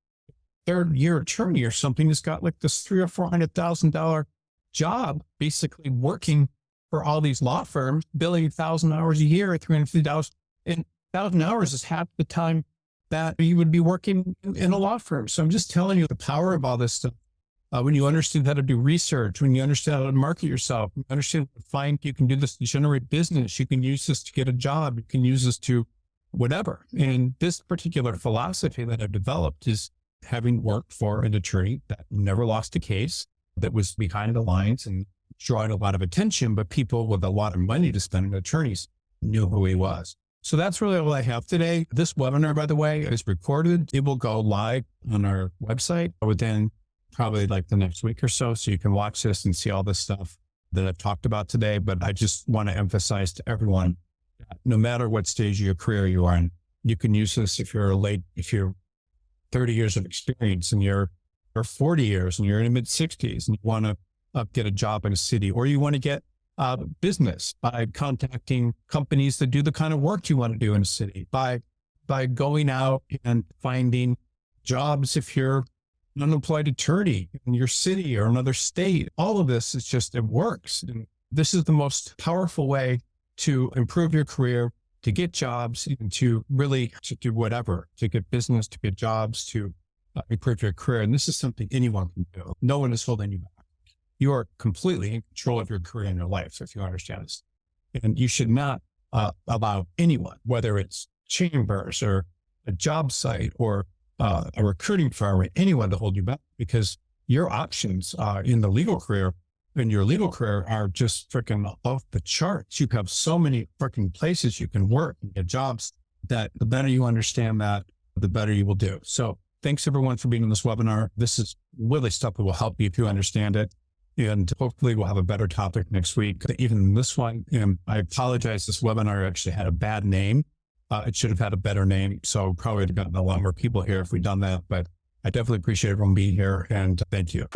third-year attorney or something that's got like this $300,000 or $400,000 job, basically working for all these law firms, billing 1,000 hours a year at $350. And 1,000 hours is half the time that you would be working in a law firm. So I'm just telling you the power of all this stuff. When you understand how to do research, when you understand how to market yourself, you understand how to find, you can do this to generate business. You can use this to get a job. You can use this to whatever. And this particular philosophy that I've developed is having worked for an attorney that never lost a case, that was behind the lines and drawing a lot of attention, but people with a lot of money to spend on attorneys knew who he was. So that's really all I have today. This webinar, by the way, is recorded. It will go live on our website within probably like the next week or so. So you can watch this and see all this stuff that I've talked about today. But I just want to emphasize to everyone, that no matter what stage of your career you are in, you can use this if you're 30 years of experience and you're 40 years and you're in the mid 60s and you want to get a job in a city, or you want to get business by contacting companies that do the kind of work you want to do in a city, by going out and finding jobs if you're an unemployed attorney in your city or another state. All of this is just, it works. And this is the most powerful way to improve your career, to get jobs, and to really to do whatever, to get business, to get jobs, to improve your career. And this is something anyone can do. No one is holding you back. You are completely in control of your career and your life, if you understand this. And you should not allow anyone, whether it's chambers or a job site or a recruiting firm, or anyone to hold you back, because your options in the legal career, in your legal career, are just freaking off the charts. You have so many freaking places you can work and get jobs that the better you understand that, the better you will do. So thanks everyone for being on this webinar. This is really stuff that will help you if you understand it. And hopefully we'll have a better topic next week. Even this one, and I apologize, this webinar actually had a bad name. It should have had a better name. So probably would have gotten a lot more people here if we'd done that. But I definitely appreciate everyone being here, and thank you.